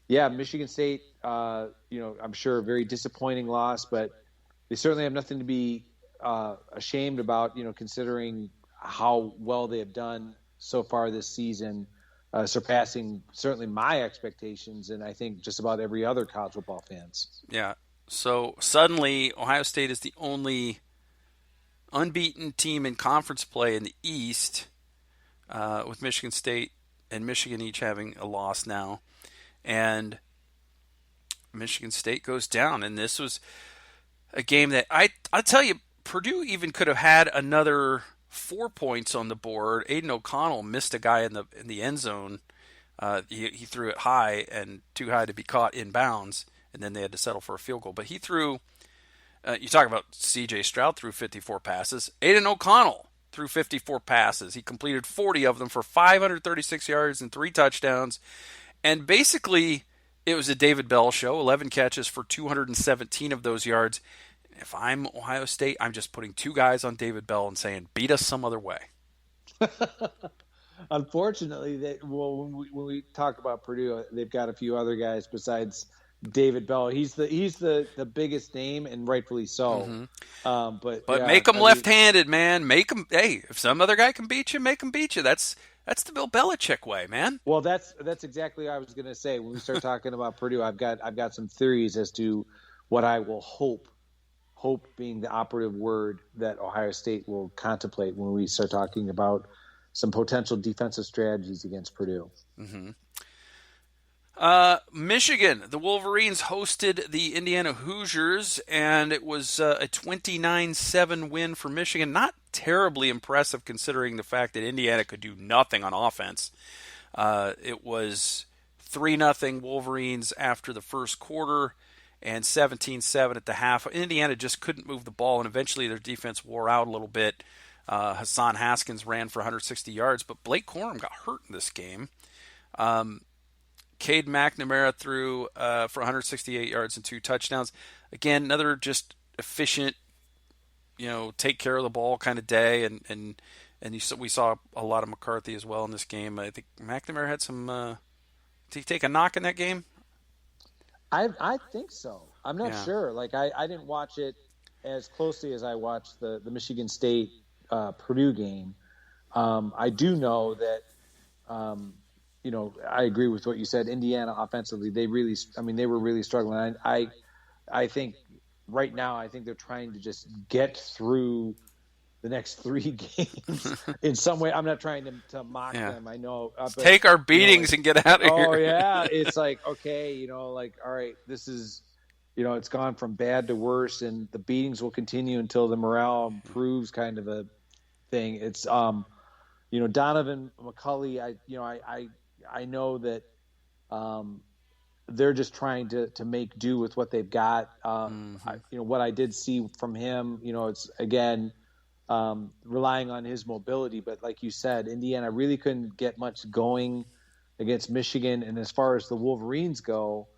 yeah, Michigan State, I'm sure a very disappointing loss, but they certainly have nothing to be ashamed about, considering how well they have done so far this season, surpassing certainly my expectations, and I think just about every other college football fans. Yeah. So suddenly Ohio State is the only unbeaten team in conference play in the East, with Michigan State and Michigan each having a loss now. And Michigan State goes down. And this was a game that I'll tell you, Purdue even could have had another 4 points on the board. Aiden O'Connell missed a guy in the end zone. He threw it high and too high to be caught in bounds, and then they had to settle for a field goal. But he threw. You talk about C.J. Stroud threw 54 passes. Aiden O'Connell threw 54 passes. He completed 40 of them for 536 yards and 3 touchdowns. And basically, it was a David Bell show. 11 catches for 217 of those yards. If I'm Ohio State, I'm just putting 2 guys on David Bell and saying, beat us some other way. Unfortunately, when we talk about Purdue, they've got a few other guys besides David Bell. He's the biggest name, and rightfully so. Mm-hmm. But yeah, make him left-handed, man. Make him. Hey, if some other guy can beat you, make him beat you. That's the Bill Belichick way, man. Well, that's exactly what I was going to say. When we start talking about Purdue, I've got some theories as to what I will hope being the operative word that Ohio State will contemplate when we start talking about some potential defensive strategies against Purdue. Mm-hmm. Michigan, the Wolverines hosted the Indiana Hoosiers, and it was a 29-7 win for Michigan. Not terribly impressive considering the fact that Indiana could do nothing on offense. It was 3-0 Wolverines after the first quarter and 17-7 at the half. Indiana just couldn't move the ball, and eventually their defense wore out a little bit. Hassan Haskins ran for 160 yards, but Blake Corum got hurt in this game. Cade McNamara threw for 168 yards and 2 touchdowns. Again, another just efficient, take care of the ball kind of day. And we saw a lot of McCarthy as well in this game. I think McNamara had some. Did he take a knock in that game? I think so. I'm not sure. Like I didn't watch it as closely as I watched the Michigan State Purdue game. I do know that. I agree with what you said. Indiana offensively, they were really struggling. I think right now, I think they're trying to just get through the next 3 games in some way. I'm not trying to mock them. I know. But, take our beatings and get out of here. Oh yeah, it's like okay, all right, this is, it's gone from bad to worse, and the beatings will continue until the morale improves, kind of a thing. It's Donovan McCulley. I know that they're just trying to make do with what they've got. What I did see from him, it's again relying on his mobility. But like you said, Indiana really couldn't get much going against Michigan. And as far as the Wolverines go,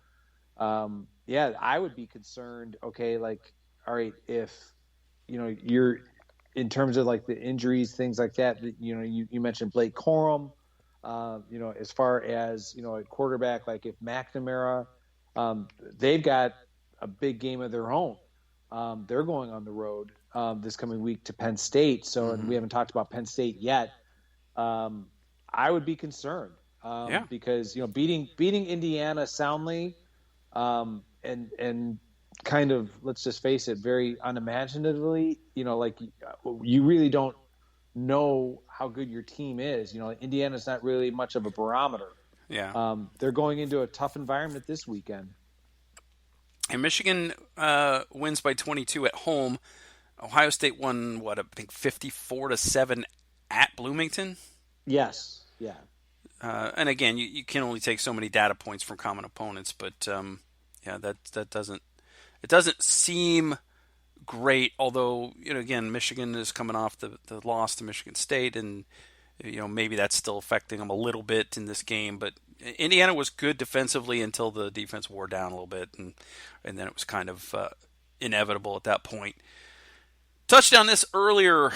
I would be concerned. Okay, like all right, if you're in terms of like the injuries, things like that. You mentioned Blake Corum. As far as, a quarterback, like if McNamara, they've got a big game of their own. They're going on the road this coming week to Penn State. So, and we haven't talked about Penn State yet. I would be concerned because, beating Indiana soundly and kind of, let's just face it, very unimaginatively, you really don't know how good your team is. Indiana's not really much of a barometer. Yeah. They're going into a tough environment this weekend. And Michigan wins by 22 at home. Ohio State won, I think 54-7 at Bloomington? Yes. Yeah. And again, you can only take so many data points from common opponents, but that doesn't seem great, although again, Michigan is coming off the loss to Michigan State, and maybe that's still affecting them a little bit in this game. But Indiana was good defensively until the defense wore down a little bit, and then it was kind of inevitable at that point. Touched on this earlier,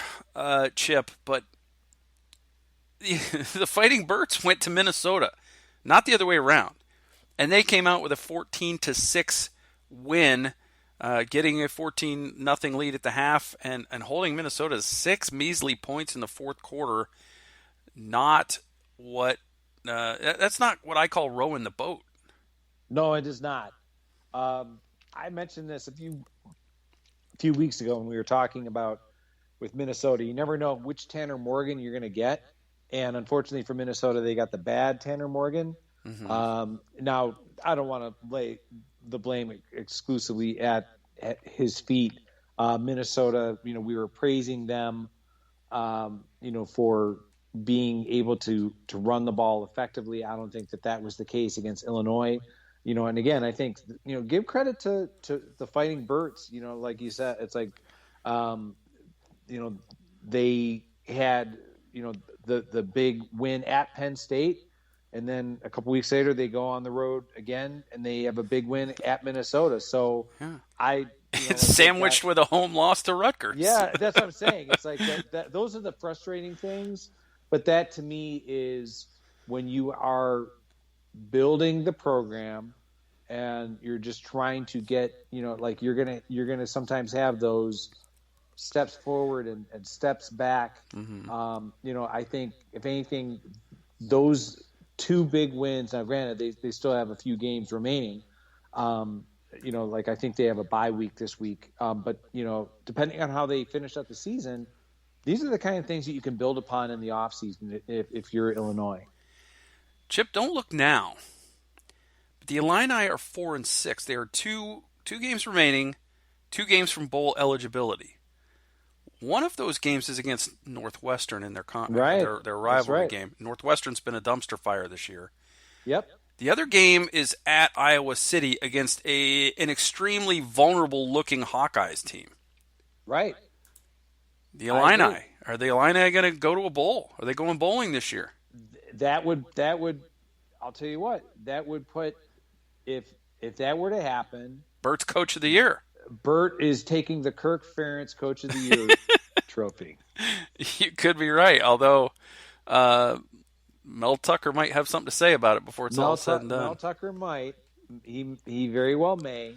Chip, but the Fighting Birds went to Minnesota, not the other way around, and they came out with a 14-6 win. Getting a 14-0 lead at the half and holding Minnesota 6 measly points in the fourth quarter. That's not what I call rowing the boat. No, it is not. I mentioned this a few weeks ago when we were talking about with Minnesota. You never know which Tanner Morgan you're going to get, and unfortunately for Minnesota, they got the bad Tanner Morgan. Mm-hmm. Now, I don't want to lay the blame exclusively at his feet. Minnesota, we were praising them for being able to run the ball effectively. I don't think that was the case against Illinois. And again, I think, give credit to the Fighting Birds. Like you said, it's like, they had, the big win at Penn State. And then a couple weeks later, they go on the road again, and they have a big win at Minnesota. So it's sandwiched with a home loss to Rutgers. Yeah, that's what I'm saying. It's like that. Those are the frustrating things. But that to me is when you are building the program and you're just trying to get, like you're gonna sometimes have those steps forward and steps back. Mm-hmm. I think if anything, those two big wins. Now, granted, they still have a few games remaining. Like I think they have a bye week this week. But depending on how they finish up the season, these are the kind of things that you can build upon in the offseason if you're Illinois. Chip, don't look now. The Illini are 4-6. There are two games remaining, 2 games from bowl eligibility. One of those games is against Northwestern in their rivalry game. Northwestern's been a dumpster fire this year. Yep. The other game is at Iowa City against an extremely vulnerable-looking Hawkeyes team. Right. The Illini. Are the Illini going to go to a bowl? Are they going bowling this year? That would. I'll tell you what. That would put, if that were to happen, Bert's Coach of the Year. Bert is taking the Kirk Ferentz Coach of the Year trophy. You could be right, although Mel Tucker might have something to say about it before it's all said and done. Mel Tucker might. He very well may.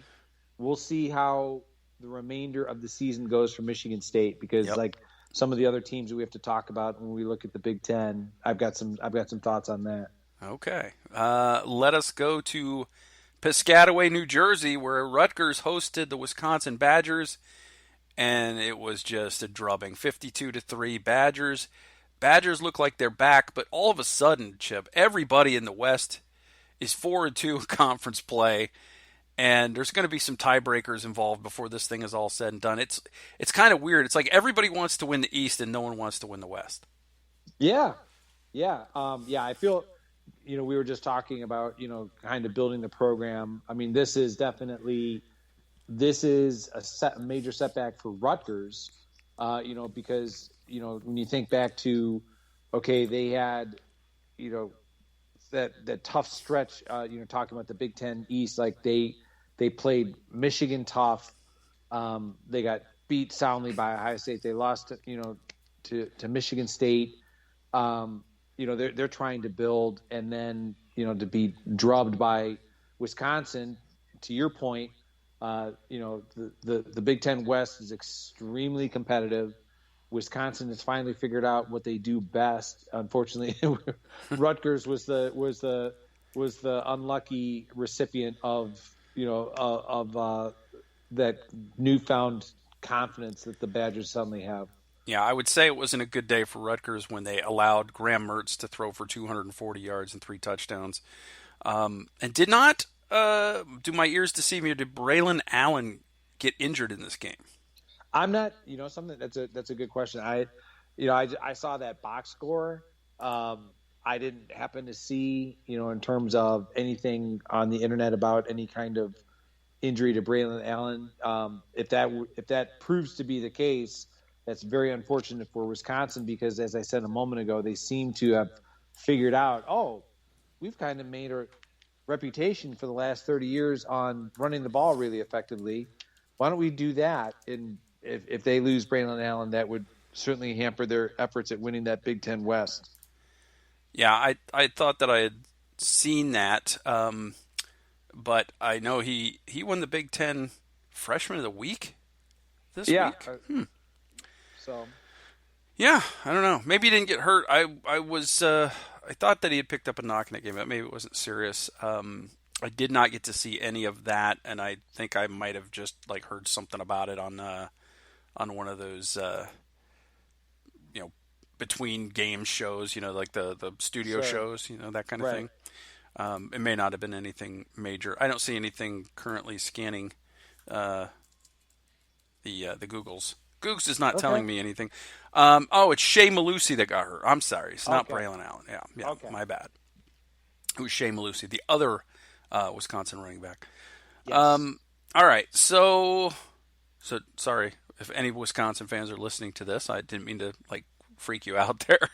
We'll see how the remainder of the season goes for Michigan State, because like some of the other teams that we have to talk about when we look at the Big Ten, I've got some thoughts on that. Okay. Let us go to Piscataway, New Jersey, where Rutgers hosted the Wisconsin Badgers, and it was just a drubbing, 52-3 Badgers. Badgers look like they're back, but all of a sudden, Chip, everybody in the West is 4-2 in conference play, and there's going to be some tiebreakers involved before this thing is all said and done. It's kind of weird. It's like everybody wants to win the East and no one wants to win the West. Yeah. I feel, we were just talking about, kind of building the program. I mean, this is a major setback for Rutgers, because, when you think back to, okay, they had, that tough stretch, talking about the Big Ten East, like they played Michigan tough. They got beat soundly by Ohio State. They lost, to Michigan State. They're trying to build, and then, to be drubbed by Wisconsin, to your point, the Big Ten West is extremely competitive. Wisconsin has finally figured out what they do best. Unfortunately, Rutgers was the unlucky recipient of that newfound confidence that the Badgers suddenly have. Yeah, I would say it wasn't a good day for Rutgers when they allowed Graham Mertz to throw for 240 yards and 3 touchdowns, and did not do my ears deceive me, or did Braylon Allen get injured in this game? I'm not, something that's a good question. I saw that box score. I didn't happen to see, in terms of anything on the internet about any kind of injury to Braylon Allen. If that proves to be the case, that's very unfortunate for Wisconsin, because, as I said a moment ago, they seem to have figured out, we've kind of made a reputation for the last 30 years on running the ball really effectively. Why don't we do that? And if they lose Braylon Allen, that would certainly hamper their efforts at winning that Big Ten West. Yeah, I thought that I had seen that, but I know he won the Big Ten Freshman of the Week this week. So, yeah, I don't know. Maybe he didn't get hurt. I thought that he had picked up a knock in that game, but maybe it wasn't serious. I did not get to see any of that, and I think I might have just heard something about it on one of those between game shows, like the studio shows, that kind of thing. It may not have been anything major. I don't see anything currently scanning the Googles Googs is not Okay. telling me anything. It's Shea Malusi that got hurt. I'm sorry. It's not Okay. Braylon Allen. Yeah, Okay. my bad. It was Shea Malusi, the other Wisconsin running back. Yes. All right, so sorry if any Wisconsin fans are listening to this. I didn't mean to freak you out there.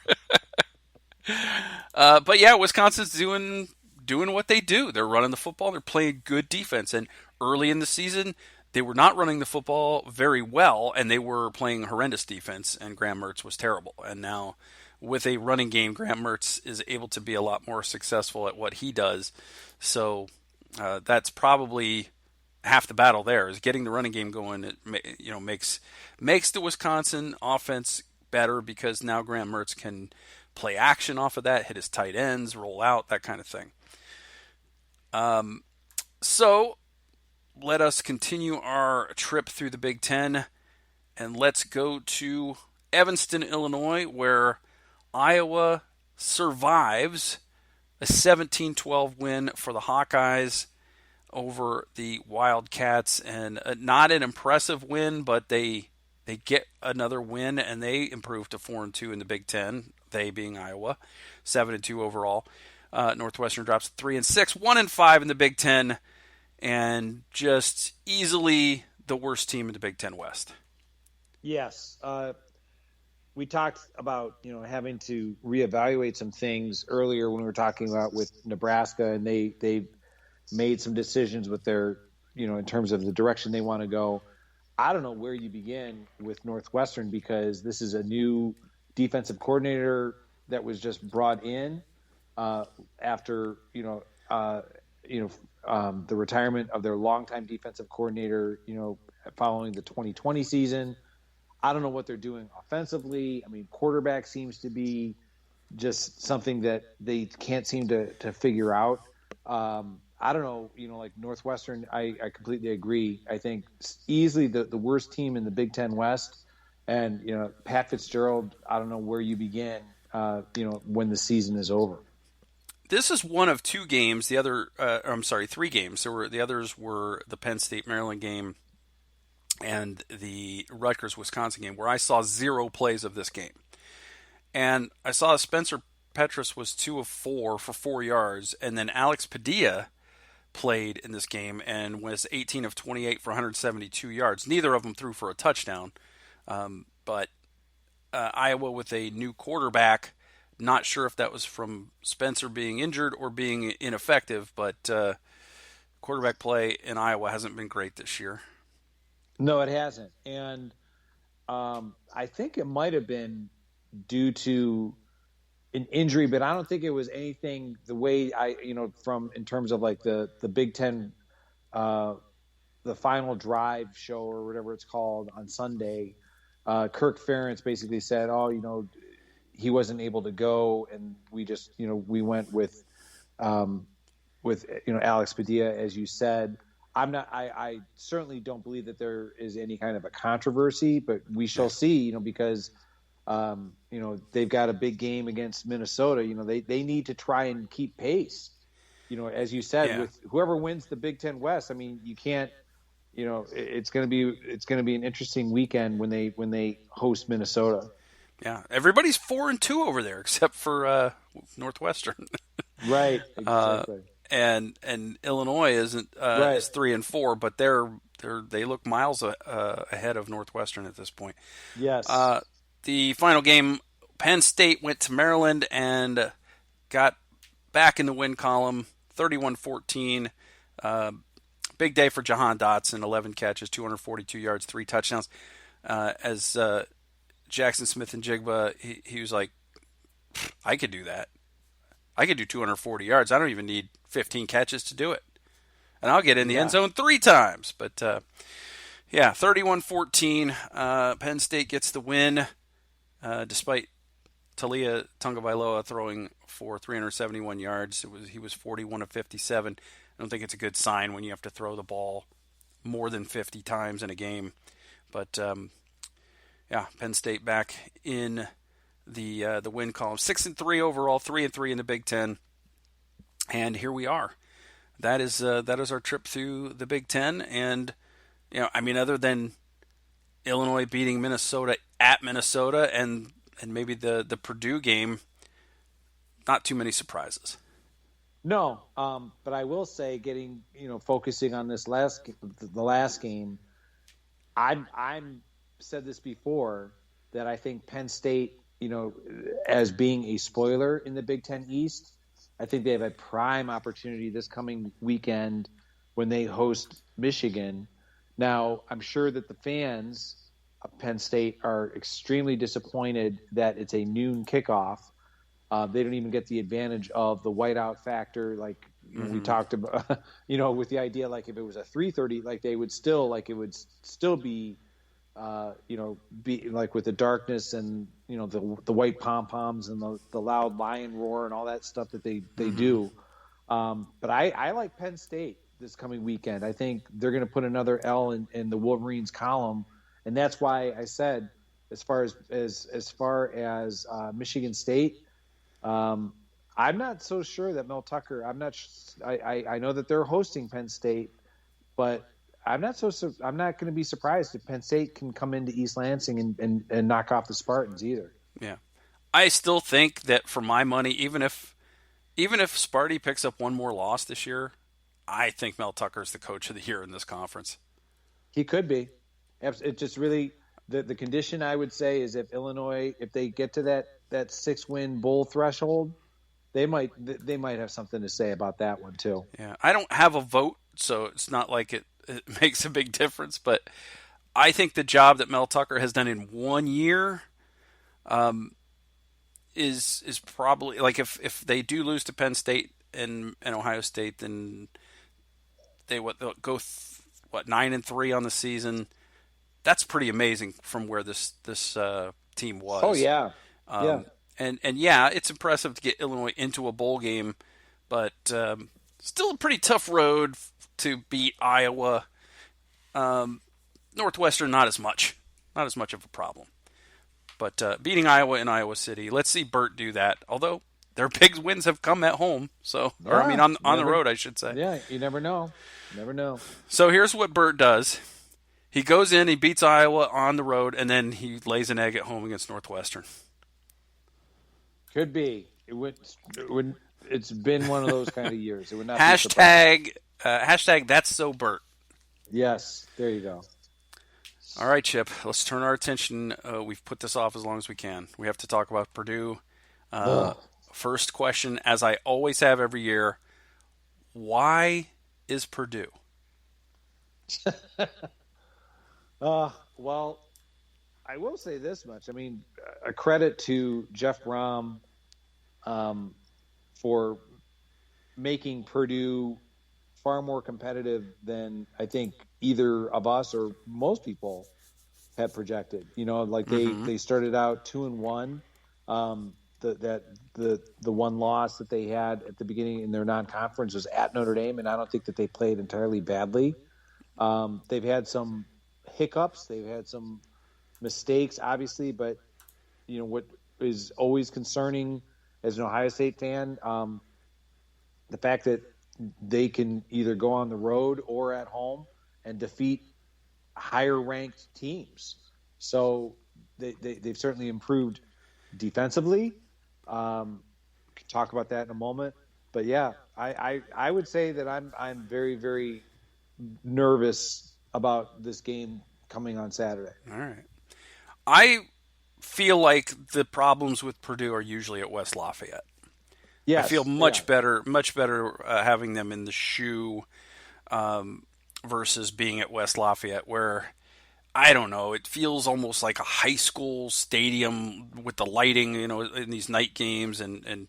But yeah, Wisconsin's doing what they do. They're running the football. They're playing good defense. And early in the season, they were not running the football very well, and they were playing horrendous defense. And Graham Mertz was terrible. And now, with a running game, Graham Mertz is able to be a lot more successful at what he does. So that's probably half the battle. There is getting the running game going. It makes the Wisconsin offense better because now Graham Mertz can play action off of that, hit his tight ends, roll out, that kind of thing. So let us continue our trip through the Big Ten, and let's go to Evanston, Illinois, where Iowa survives a 17-12 win for the Hawkeyes over the Wildcats, and not an impressive win, but they get another win, and they improve to 4-2 in the Big Ten. They being Iowa, 7-2 overall. Northwestern drops 3-6, 1-5 in the Big Ten, and just easily the worst team in the Big Ten West. Yes. We talked about having to reevaluate some things earlier when we were talking about with Nebraska, and they made some decisions with their in terms of the direction they want to go. I don't know where you begin with Northwestern because this is a new defensive coordinator that was just brought in after the retirement of their longtime defensive coordinator. Following the 2020 season, I don't know what they're doing offensively. I mean, quarterback seems to be just something that they can't seem to figure out. I don't know, like Northwestern, I completely agree. I think easily the worst team in the Big Ten West. And, Pat Fitzgerald, I don't know where you begin, when the season is over. This is one of two games. The other, three games. The others were the Penn State Maryland game and the Rutgers Wisconsin game, where I saw 0 plays of this game. And I saw Spencer Petras was 2 of 4 for 4 yards, and then Alex Padilla played in this game and was 18 of 28 for 172 yards. Neither of them threw for a touchdown, but Iowa with a new quarterback. Not sure if that was from Spencer being injured or being ineffective, but quarterback play in Iowa hasn't been great this year. No, it hasn't. And I think it might have been due to an injury, but I don't think it was anything the way from in terms of like the Big Ten, the final drive show or whatever it's called on Sunday. Kirk Ferentz basically said, he wasn't able to go, and we just, we went with Alex Padilla, as you said. I certainly don't believe that there is any kind of a controversy, but we shall see, because they've got a big game against Minnesota. They need to try and keep pace. As you said, with whoever wins the Big Ten West, I mean, you can't. It's going to be an interesting weekend when they host Minnesota. Yeah, everybody's 4-2 over there except for Northwestern. Right. Exactly. And Illinois isn't right. is 3-4, but they look miles ahead of Northwestern at this point. Yes. The final game, Penn State went to Maryland and got back in the win column, 31-14. Big day for Jahan Dotson, 11 catches, 242 yards, 3 touchdowns. As Jackson Smith and Jigba, he was like, I could do that. I could do 240 yards. I don't even need 15 catches to do it. And I'll get in the end zone 3 times. But, 31-14. Penn State gets the win, despite Talia Tungavailoa throwing for 371 yards. He was 41 of 57. I don't think it's a good sign when you have to throw the ball more than 50 times in a game. But, Penn State back in the win column. 6-3 overall, 3-3 in the Big Ten. And here we are. That is our trip through the Big Ten. And, other than Illinois beating Minnesota at Minnesota, and maybe the Purdue game. Not too many surprises. No, but I will say, focusing on the last game, I'm said this before that I think Penn State, as being a spoiler in the Big Ten East, I think they have a prime opportunity this coming weekend when they host Michigan. Now, I'm sure that the fans of Penn State are extremely disappointed that it's a noon kickoff. They don't even get the advantage of the whiteout factor, like we talked about. With the idea, like if it was a 3:30, like it would still be, be like with the darkness and the white pom poms and the loud lion roar and all that stuff that they do. But I like Penn State this coming weekend. I think they're going to put another L in the Wolverines column, and that's why I said as far as Michigan State. I'm not so sure that Mel Tucker. I know that they're hosting Penn State, but I'm not going to be surprised if Penn State can come into East Lansing and knock off the Spartans either. Yeah, I still think that for my money, even if Sparty picks up one more loss this year, I think Mel Tucker's the coach of the year in this conference. He could be. It just really the condition I would say is if Illinois, if they get to that 6-win bowl threshold, they might have something to say about that one too. Yeah, I don't have a vote, so it's not like it makes a big difference. But I think the job that Mel Tucker has done in 1 year, is probably like if they do lose to Penn State and Ohio State, then they'll go 9-3 on the season. That's pretty amazing from where this team was. Oh yeah. And yeah, it's impressive to get Illinois into a bowl game, but still a pretty tough road to beat Iowa. Northwestern, not as much of a problem. But beating Iowa in Iowa City, let's see Burt do that. Although their big wins have come at home, on the road, I should say. Yeah, you never know. Never know. So here's what Burt does. He goes in, he beats Iowa on the road, and then he lays an egg at home against Northwestern. Could be. It's been one of those kind of years. It would not hashtag that's so Burt. Yes, there you go. All right, Chip. Let's turn our attention. We've put this off as long as we can. We have to talk about Purdue. First question, as I always have every year, why is Purdue? Well, I will say this much. I mean, a credit to Jeff Brom for making Purdue far more competitive than I think either of us or most people had projected. They started out 2-1. The one loss that they had at the beginning in their non-conference was at Notre Dame, and I don't think that they played entirely badly. They've had some hiccups. They've had some mistakes, obviously, but what is always concerning as an Ohio State fan, the fact that they can either go on the road or at home and defeat higher ranked teams. So they've certainly improved defensively. Can talk about that in a moment, but yeah, I would say that I'm very, very nervous about this game coming on Saturday. All right. I feel like the problems with Purdue are usually at West Lafayette. Yes, I feel much better having them in the shoe versus being at West Lafayette, where, I don't know, it feels almost like a high school stadium with the lighting, in these night games. And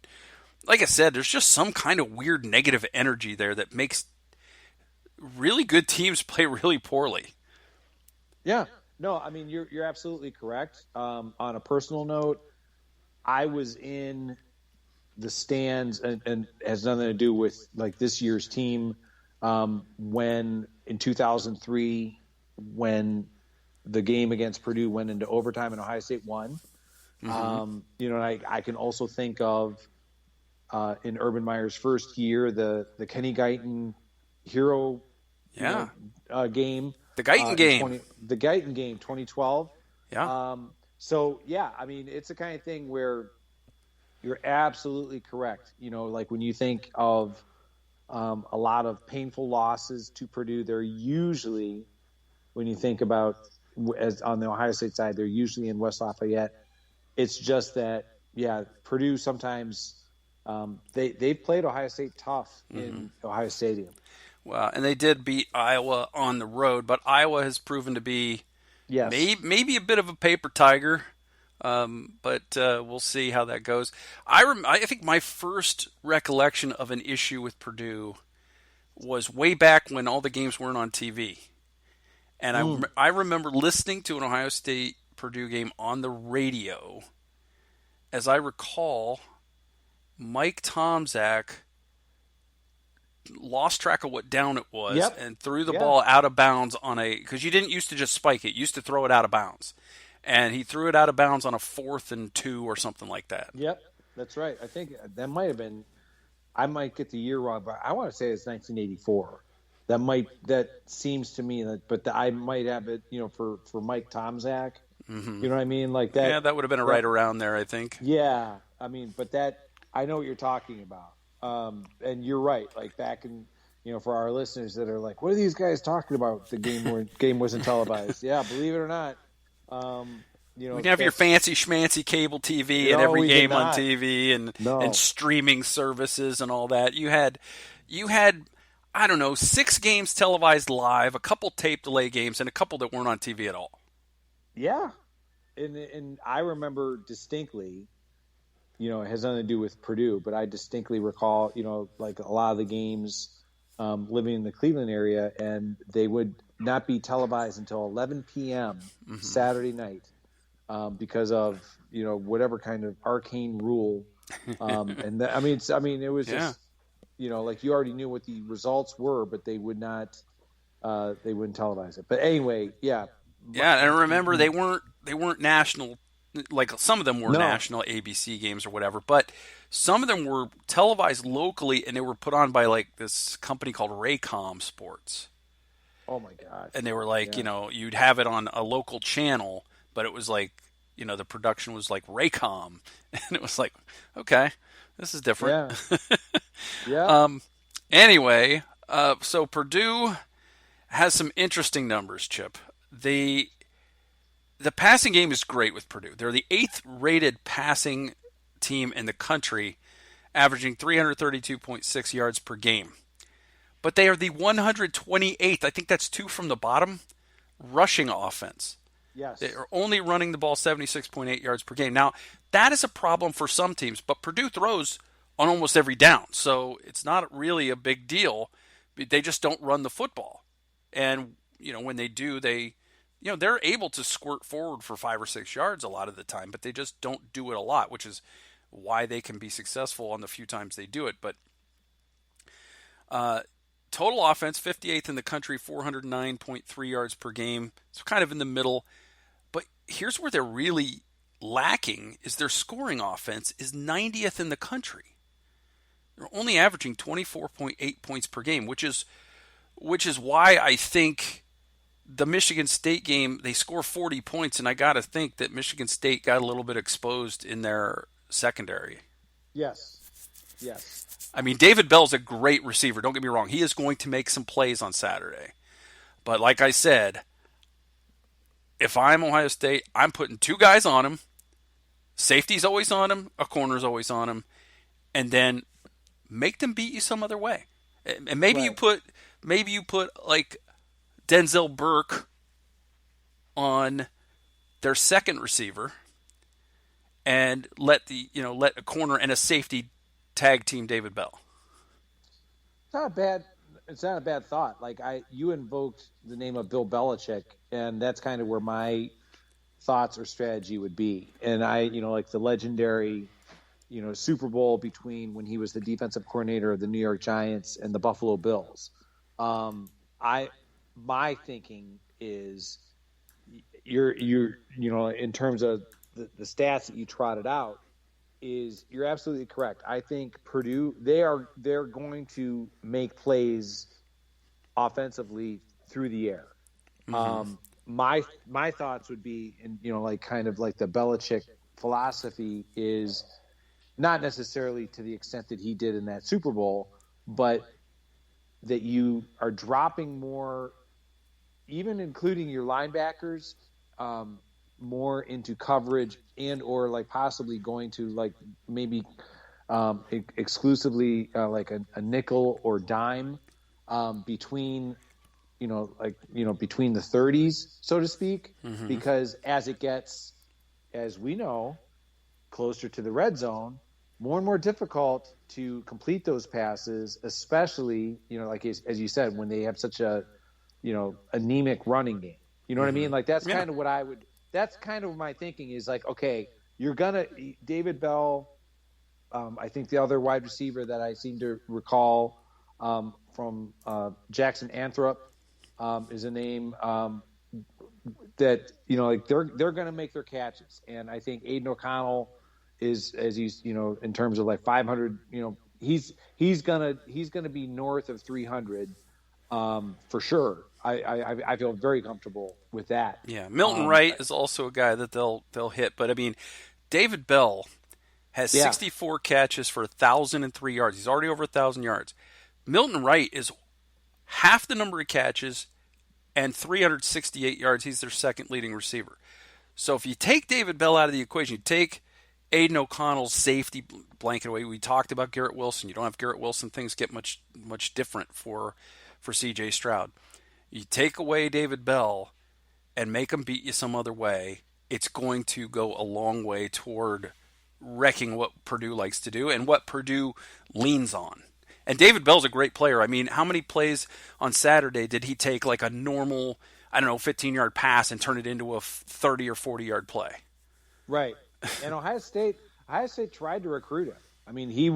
like I said, there's just some kind of weird negative energy there that makes really good teams play really poorly. Yeah. No, I mean, you're absolutely correct. On a personal note, I was in the stands and has nothing to do with like this year's team. When in 2003, when the game against Purdue went into overtime and Ohio State won, and I can also think of in Urban Meyer's first year, the Kenny Guyton hero game. The Guyton game. The Guyton game, 2012. Yeah. So, yeah, I mean, it's the kind of thing where you're absolutely correct. Like when you think of a lot of painful losses to Purdue, they're usually, when you think about as on the Ohio State side, they're usually in West Lafayette. It's just that, Purdue sometimes they've played Ohio State tough in Ohio Stadium. Well, and they did beat Iowa on the road, but Iowa has proven to be maybe a bit of a paper tiger. But we'll see how that goes. I think my first recollection of an issue with Purdue was way back when all the games weren't on TV. And I remember listening to an Ohio State Purdue game on the radio. As I recall, Mike Tomczak lost track of what down it was and threw the ball out of bounds because you didn't used to just spike it. You used to throw it out of bounds. And he threw it out of bounds on a 4th and 2 or something like that. Yep, that's right. I think that might have been, I might get the year wrong, but I want to say it's 1984. That seems to me but I might have it, for Mike Tomczak. Mm-hmm. You know what I mean? Like that. Yeah, that would have been right around there, I think. Yeah, I mean, but I know what you're talking about. And you're right. Like back in, for our listeners that are like, what are these guys talking about? The game wasn't televised. Yeah, believe it or not. We can have your fancy schmancy cable TV and every game on TV and streaming services and all that. You had I don't know, 6 games televised live, a couple tape delay games, and a couple that weren't on TV at all. Yeah, and I remember distinctly. It has nothing to do with Purdue, but I distinctly recall, like a lot of the games living in the Cleveland area, and they would not be televised until 11 p.m. Saturday night because of whatever kind of arcane rule. It was just like you already knew what the results were, but they would not they wouldn't televise it. But anyway, yeah. Yeah, and remember they weren't national. Like some of them were national ABC games or whatever, but some of them were televised locally, and they were put on by like this company called Raycom Sports. Oh my God! And they were like, you'd have it on a local channel, but it was like, the production was like Raycom, and it was like, okay, this is different. Yeah. Anyway, so Purdue has some interesting numbers, Chip. The passing game is great with Purdue. They're the 8th rated passing team in the country, averaging 332.6 yards per game. But they are the 128th, I think that's 2 from the bottom, rushing offense. Yes. They are only running the ball 76.8 yards per game. Now, that is a problem for some teams, but Purdue throws on almost every down, so it's not really a big deal. They just don't run the football. And, when they do, they're able to squirt forward for 5 or 6 yards a lot of the time, but they just don't do it a lot, which is why they can be successful on the few times they do it. But total offense, 58th in the country, 409.3 yards per game. It's kind of in the middle. But here's where they're really lacking is their scoring offense is 90th in the country. They're only averaging 24.8 points per game, which is why I think the Michigan State game, they score 40 points, and I got to think that Michigan State got a little bit exposed in their secondary. Yes. I mean, David Bell's a great receiver. Don't get me wrong. He is going to make some plays on Saturday. But like I said, if I'm Ohio State, I'm putting 2 guys on him. Safety's always on him. A corner's always on him. And then make them beat you some other way. And maybe you put like Denzel Burke on their second receiver and let a corner and a safety tag team David Bell. It's not a bad thought. Like you invoked the name of Bill Belichick, and that's kind of where my thoughts or strategy would be. And like the legendary, Super Bowl between when he was the defensive coordinator of the New York Giants and the Buffalo Bills. My thinking is you're in terms of the stats that you trotted out is you're absolutely correct. I think Purdue they're going to make plays offensively through the air. My thoughts would be, and like kind of like the Belichick philosophy is not necessarily to the extent that he did in that Super Bowl, but that you are dropping more, even including your linebackers, more into coverage and or like possibly going to like maybe exclusively like a nickel or dime between between the 30s, so to speak, because as it gets, as we know, closer to the red zone, more and more difficult to complete those passes, especially, like as you said, when they have such a, anemic running game. You know what I mean? Like that's kind of what that's kind of my thinking is like, okay, David Bell, I think the other wide receiver that I seem to recall from Jackson Anthrop is a name that, like they're going to make their catches. And I think Aiden O'Connell is, as in terms of like 500, he's going to be north of 300 for sure. I feel very comfortable with that. Yeah. Milton Wright is also a guy that they'll hit. But I mean, David Bell has 64 catches for 1,003 yards. He's already over 1,000 yards. Milton Wright is half the number of catches and 368 yards. He's their second leading receiver. So if you take David Bell out of the equation, you take Aiden O'Connell's safety blanket away. We talked about Garrett Wilson. You don't have Garrett Wilson. Things get much different for C.J. Stroud. You take away David Bell and make him beat you some other way, it's going to go a long way toward wrecking what Purdue likes to do and what Purdue leans on. And David Bell's a great player. I mean, how many plays on Saturday did he take like a normal, 15-yard pass and turn it into a 30 or 40-yard play? Right. And Ohio State tried to recruit him. I mean, he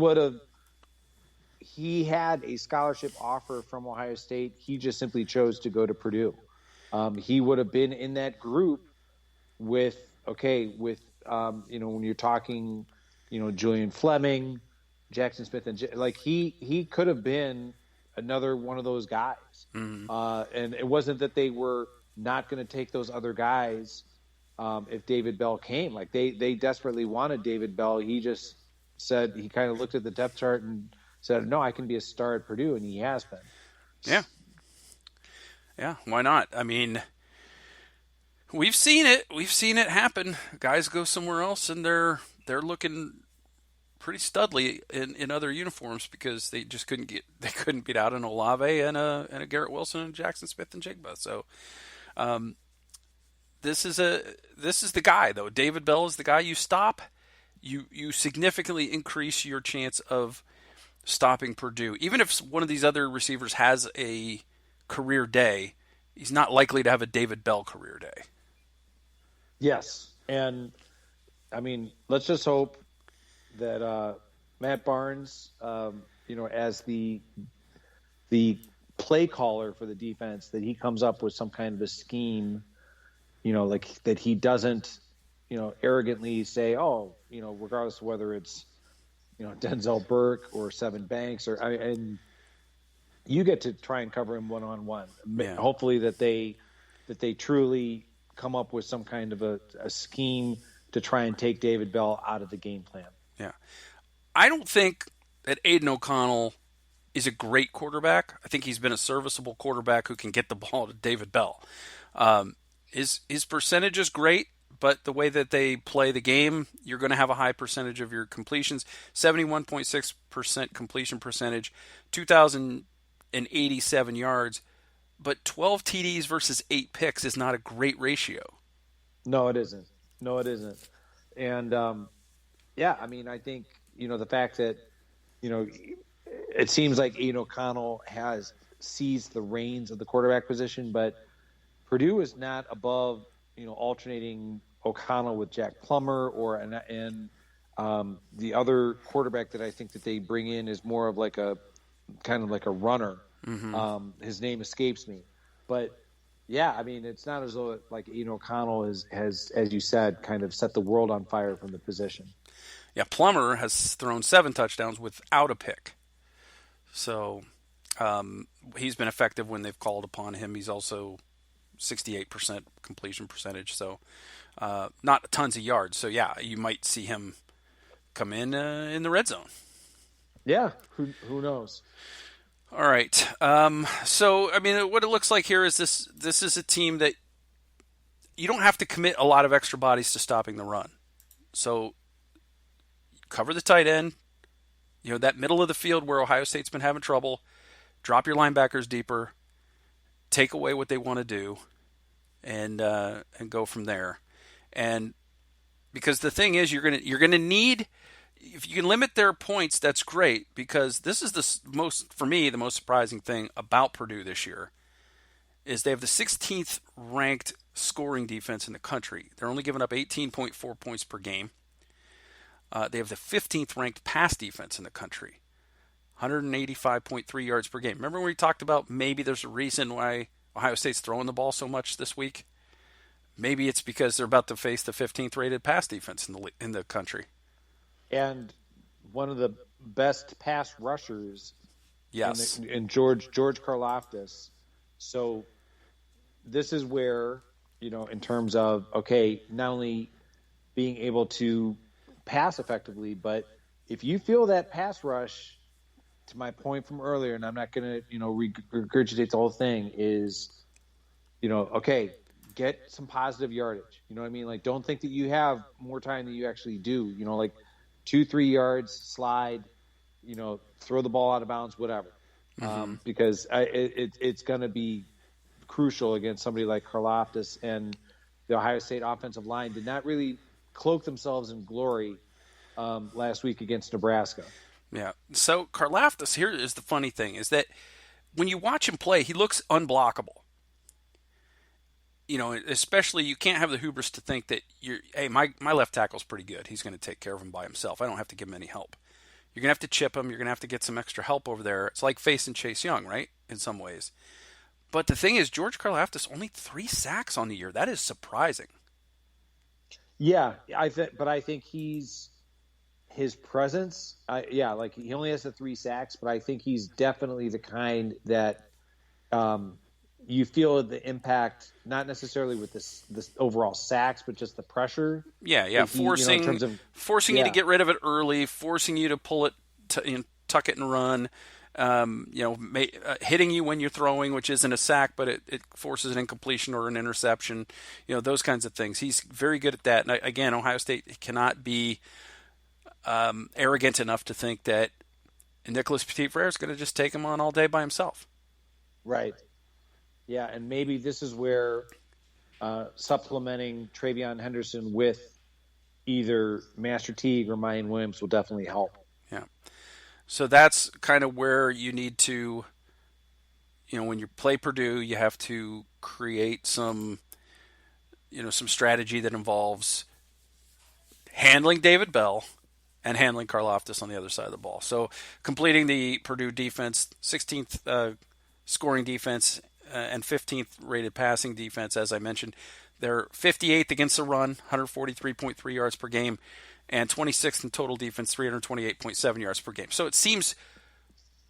had a scholarship offer from Ohio State. He just simply chose to go to Purdue. He would have been in that group with when you're talking, Julian Fleming, Jackson Smith, and like he could have been another one of those guys. And it wasn't that they were not going to take those other guys if David Bell came. Like they desperately wanted David Bell. He just said, he kind of looked at the depth chart and said, no, I can be a star at Purdue, and he has been. Yeah, why not? I mean, we've seen it. We've seen it happen. Guys go somewhere else, and they're looking pretty studly in other uniforms because they just couldn't beat out an Olave and a Garrett Wilson and Jackson Smith and Jigba. So, this is the guy though. David Bell is the guy you stop. You significantly increase your chance of stopping Purdue. Even if one of these other receivers has a career day, he's not likely to have a David Bell career day. Yes. And I mean, let's just hope that Matt Barnes, as the play caller for the defense, that he comes up with some kind of a scheme, like that he doesn't, arrogantly say, regardless of whether it's, Denzel Burke or Seven Banks and you get to try and cover him one-on-one. Yeah. Hopefully that they truly come up with some kind of a scheme to try and take David Bell out of the game plan. Yeah. I don't think that Aiden O'Connell is a great quarterback. I think he's been a serviceable quarterback who can get the ball to David Bell. His percentage is great, but the way that they play the game, you're going to have a high percentage of your completions. 71.6% completion percentage, 2,087 yards, but 12 TDs versus 8 picks is not a great ratio. No, it isn't. And, I mean, I think, the fact that, it seems like Aiden O'Connell has seized the reins of the quarterback position, but Purdue is not above, alternating O'Connell with Jack Plummer and the other quarterback that I think that they bring in is more of like a kind of like a runner. His name escapes me, but yeah, I mean, it's not as though like O'Connell has, as you said, kind of set the world on fire from the position. Yeah, Plummer has thrown 7 touchdowns without a pick, so he's been effective when they've called upon him. He's also 68% completion percentage. So not tons of yards. So yeah, you might see him come in the red zone. Yeah, who knows? All right. So I mean, what it looks like here is this is a team that you don't have to commit a lot of extra bodies to stopping the run. So cover the tight end. You know, that middle of the field where Ohio State's been having trouble. Drop your linebackers deeper. Take away what they want to do, and go from there. And because the thing is, you're gonna need, if you can limit their points, that's great. Because this is the most surprising thing about Purdue this year is they have the 16th ranked scoring defense in the country. They're only giving up 18.4 points per game. They have the 15th ranked pass defense in the country, 185.3 yards per game. Remember when we talked about maybe there's a reason why Ohio State's throwing the ball so much this week? Maybe it's because they're about to face the 15th rated pass defense in the country. And one of the best pass rushers, yes, in George Karlaftis. So this is where, in terms of, okay, not only being able to pass effectively, but if you feel that pass rush, to my point from earlier, and I'm not going to, regurgitate the whole thing, is, okay, get some positive yardage. You know what I mean? Like, don't think that you have more time than you actually do. Like 2-3 yards, slide, throw the ball out of bounds, whatever. Because it's going to be crucial against somebody like Karlaftis, and the Ohio State offensive line did not really cloak themselves in glory last week against Nebraska. Yeah. So Karlaftis, here is the funny thing, is that when you watch him play, he looks unblockable. Especially you can't have the hubris to think that my left tackle's pretty good. He's going to take care of him by himself. I don't have to give him any help. You're going to have to chip him. You're going to have to get some extra help over there. It's like facing Chase Young, right? In some ways. But the thing is, George Karlaftis, only 3 sacks on the year. That is surprising. Yeah, I think his presence, he only has the 3 sacks, but I think he's definitely the kind that you feel the impact, not necessarily with this overall sacks, but just the pressure. Yeah, forcing you to get rid of it early, forcing you to pull it, tuck it and run. Hitting you when you're throwing, which isn't a sack, but it forces an incompletion or an interception. Those kinds of things. He's very good at that. And again, Ohio State cannot be arrogant enough to think that Nicholas Petit-Frere is going to just take him on all day by himself. Right. Yeah, and maybe this is where supplementing Trayvon Henderson with either Master Teague or Mayan Williams will definitely help. Yeah. So that's kind of where you need to, when you play Purdue, you have to create some strategy that involves handling David Bell and handling Karlaftis on the other side of the ball. So completing the Purdue defense, 16th scoring defense and 15th rated passing defense, as I mentioned. They're 58th against the run, 143.3 yards per game, and 26th in total defense, 328.7 yards per game. So it seems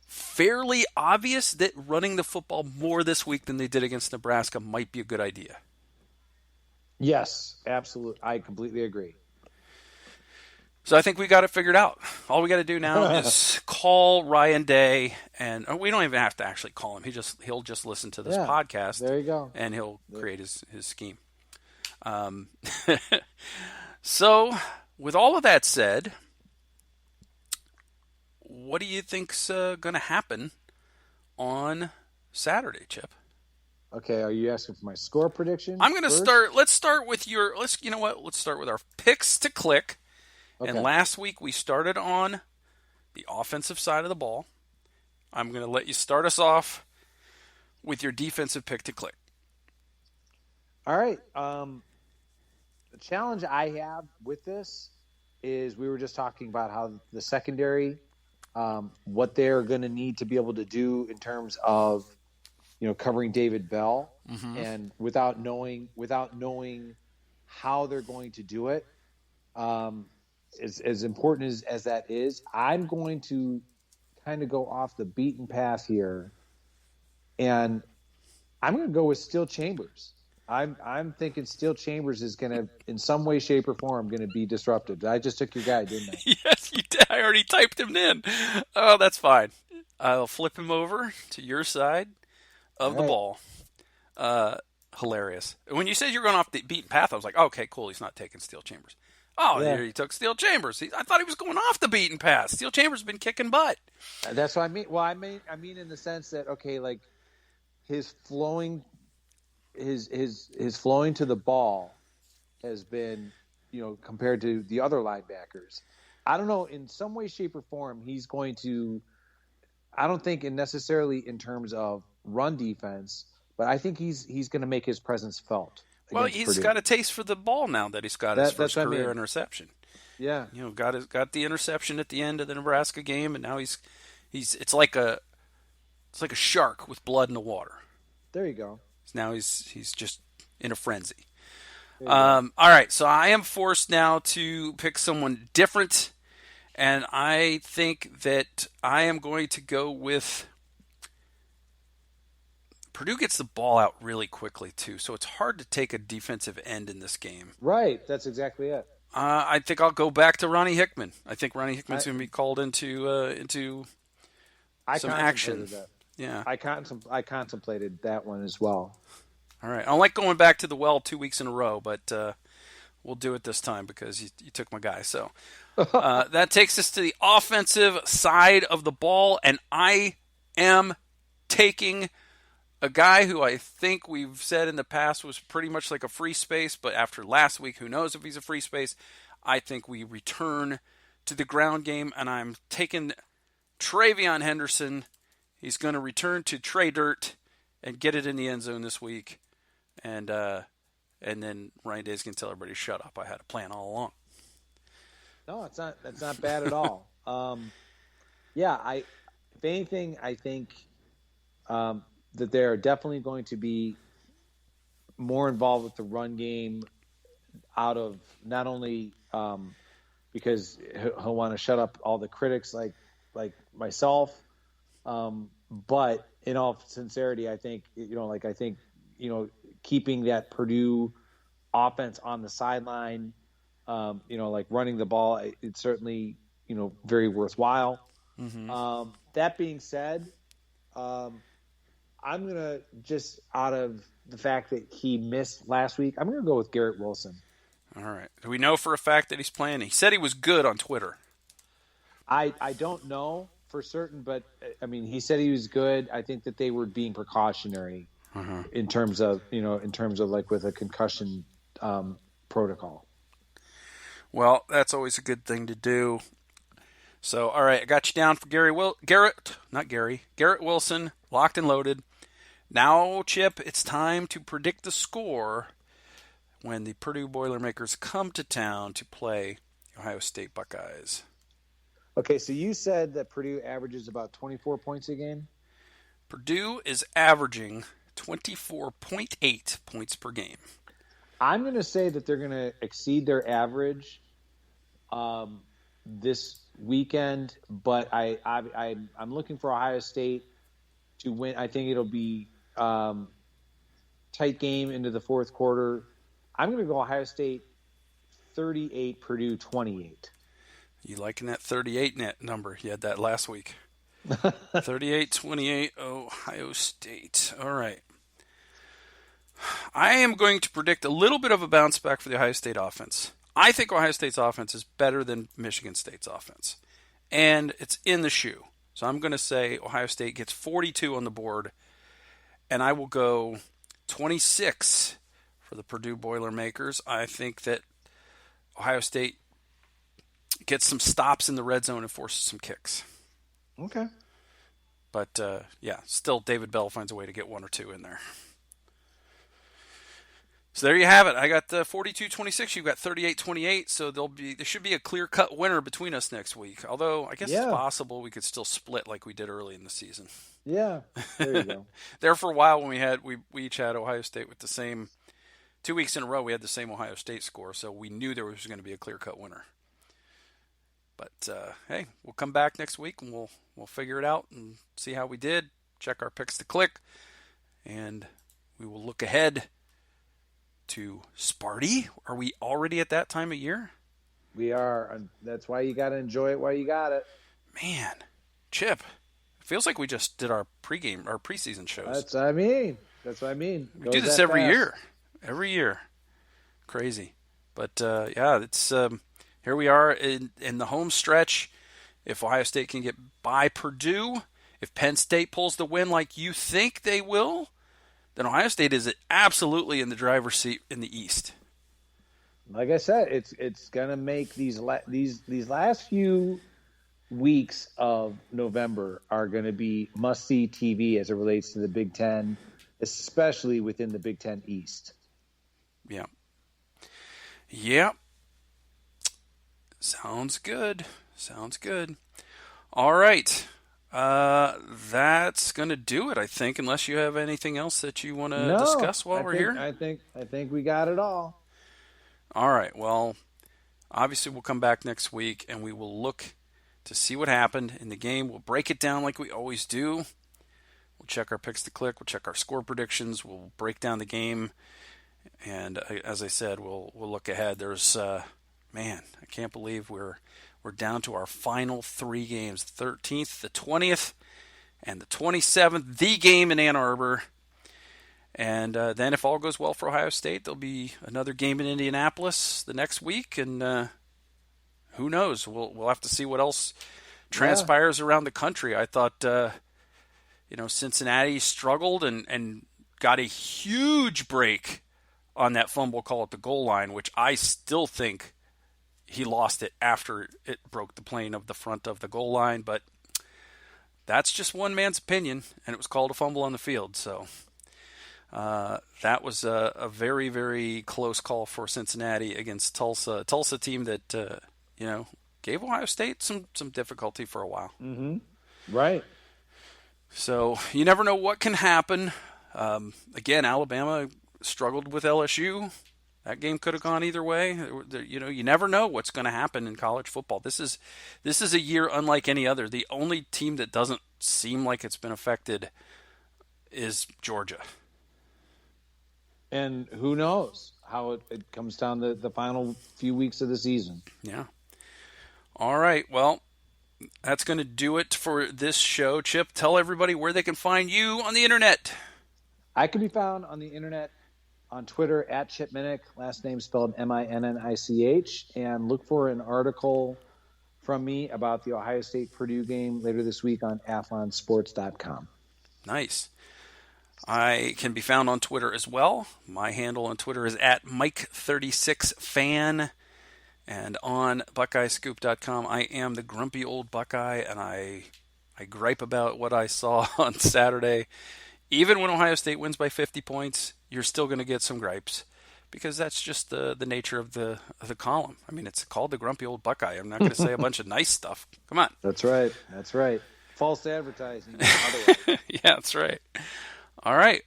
fairly obvious that running the football more this week than they did against Nebraska might be a good idea. Yes, absolutely. I completely agree. So I think we got it figured out. All we got to do now is call Ryan Day, and we don't even have to actually call him. He'll just listen to this podcast. There you go. And he'll create his scheme. So, with all of that said, what do you think's going to happen on Saturday, Chip? Okay, are you asking for my score prediction? I'm going to start. Let's start with Let's start with our picks to click. Okay. And last week we started on the offensive side of the ball. I'm going to let you start us off with your defensive pick to click. All right. The challenge I have with this is we were just talking about how the secondary, what they're going to need to be able to do in terms of, covering David Bell, and without knowing how they're going to do it. As important as that is, I'm going to kind of go off the beaten path here, and I'm going to go with Steel Chambers. I'm thinking Steel Chambers is going to, in some way, shape, or form, going to be disrupted. I just took your guy, didn't I? Yes, you did. I already typed him in. Oh, that's fine. I'll flip him over to your side of All the right. ball. Hilarious. When you said you're going off the beaten path, I was like, okay, cool. He's not taking Steel Chambers. Oh, Yeah. he took Steel Chambers. I thought he was going off the beaten path. Steel Chambers has been kicking butt. That's what I mean. Well, I mean in the sense that, okay, like his flowing to the ball has been, compared to the other linebackers. I don't know, in some way, shape, or form, he's going to. I don't think necessarily in terms of run defense, but I think he's going to make his presence felt. Well, he's got a taste for the ball now that he's got his first career interception. Yeah, got the interception at the end of the Nebraska game, and now it's like a shark with blood in the water. There you go. Now he's just in a frenzy. All right, so I am forced now to pick someone different, and I think that I am going to go with Purdue gets the ball out really quickly too, so it's hard to take a defensive end in this game. Right, that's exactly it. I think I'll go back to Ronnie Hickman. I think Ronnie Hickman's going to be called into some action. That. Yeah, I contemplated that one as well. All right, I don't like going back to the well 2 weeks in a row, but we'll do it this time because you took my guy. So that takes us to the offensive side of the ball, and I am taking a guy who I think we've said in the past was pretty much like a free space, but after last week, who knows if he's a free space. I think we return to the ground game, and I'm taking Trayvon Henderson. He's going to return to Trey Dirt and get it in the end zone this week. And then Ryan Day's going to tell everybody to shut up. I had a plan all along. No, it's not. That's not bad at all. If anything, I think that they're definitely going to be more involved with the run game out of not only because he'll want to shut up all the critics like myself, but in all sincerity, I think, keeping that Purdue offense on the sideline, running the ball, it's certainly, very worthwhile. Mm-hmm. That being said, I'm going to, just out of the fact that he missed last week, I'm going to go with Garrett Wilson. All right. Do we know for a fact that he's playing? He said he was good on Twitter. I don't know for certain, but, I mean, he said he was good. I think that they were being precautionary in terms of like with a concussion protocol. Well, that's always a good thing to do. So, all right, I got you down for Garrett Wilson, locked and loaded. Now, Chip, it's time to predict the score when the Purdue Boilermakers come to town to play the Ohio State Buckeyes. Okay, so you said that Purdue averages about 24 points a game? Purdue is averaging 24.8 points per game. I'm going to say that they're going to exceed their average this weekend, but I'm looking for Ohio State to win. I think it'll be tight game into the fourth quarter. I'm going to go Ohio State 38, Purdue 28. You liking that 38 net number? You had that last week. 38-28 Ohio State. All right. I am going to predict a little bit of a bounce back for the Ohio State offense. I think Ohio State's offense is better than Michigan State's offense. And it's in the shoe. So I'm going to say Ohio State gets 42 on the board. And I will go 26 for the Purdue Boilermakers. I think that Ohio State gets some stops in the red zone and forces some kicks. Okay. But, still David Bell finds a way to get one or two in there. So there you have it. I got 42-26. You've got 38-28. So there should be a clear-cut winner between us next week. Although I guess it's possible we could still split like we did early in the season. Yeah, there you go. There for a while when we each had Ohio State with the same 2 weeks in a row. We had the same Ohio State score, so we knew there was going to be a clear-cut winner. But hey, we'll come back next week and we'll figure it out and see how we did. Check our picks to click, and we will look ahead to Sparty. Are we already at that time of year? We are. That's why you got to enjoy it while you got it. Man, Chip, it feels like we just did our preseason shows. That's what I mean. We do this every year. Every year. Crazy. But, it's here we are in the home stretch. If Ohio State can get by Purdue, if Penn State pulls the win like you think they will, then Ohio State is absolutely in the driver's seat in the East. Like I said, it's gonna make these last few weeks of November are going to be must-see TV as it relates to the Big Ten, especially within the Big Ten East. Yeah. Sounds good. All right. That's going to do it, I think, unless you have anything else that you want to discuss while we're here. I think we got it all. All right. Well, obviously we'll come back next week and we will look to see what happened in the game. We'll break it down like we always do. We'll check our picks to click. We'll check our score predictions. We'll break down the game. And as I said, we'll look ahead. There's, I can't believe we're down to our final 3 games, the 13th, the 20th, and the 27th, the game in Ann Arbor. And then if all goes well for Ohio State, there'll be another game in Indianapolis the next week. And who knows? We'll have to see what else transpires around the country. I thought, Cincinnati struggled and got a huge break on that fumble call at the goal line, which I still think he lost it after it broke the plane of the front of the goal line. But that's just one man's opinion, and it was called a fumble on the field. So that was a very, very close call for Cincinnati against Tulsa. Tulsa team that, gave Ohio State some difficulty for a while. Mm-hmm. Right. So you never know what can happen. Again, Alabama struggled with LSU. That game could have gone either way. You never know what's going to happen in college football. This is a year unlike any other. The only team that doesn't seem like it's been affected is Georgia. And who knows how it comes down to the final few weeks of the season. Yeah. All right. Well, that's going to do it for this show. Chip, tell everybody where they can find you on the internet. I can be found on the internet on Twitter at Chip Minnich, last name spelled Minnich, and look for an article from me about the Ohio State-Purdue game later this week on athlonsports.com. Nice. I can be found on Twitter as well. My handle on Twitter is at Mike36Fan. And on BuckeyesScoop.com, I am the grumpy old Buckeye, and I gripe about what I saw on Saturday. Even when Ohio State wins by 50 points, you're still going to get some gripes because that's just the nature of the column. I mean, it's called the grumpy old Buckeye. I'm not going to say a bunch of nice stuff. Come on. That's right. False advertising. Yeah, that's right. All right.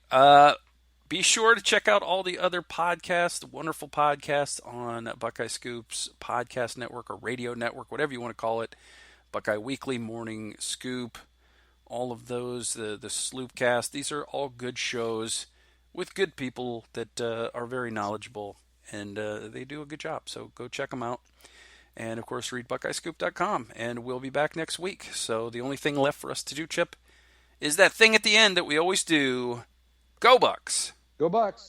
Be sure to check out all the other podcasts, the wonderful podcasts on Buckeye Scoop's podcast network or radio network, whatever you want to call it. Buckeye Weekly, Morning Scoop, all of those, the Sloopcast. These are all good shows with good people that are very knowledgeable, and they do a good job. So go check them out. And, of course, read BuckeyeScoop.com, and we'll be back next week. So the only thing left for us to do, Chip, is that thing at the end that we always do. Go Bucks! Go Bucks!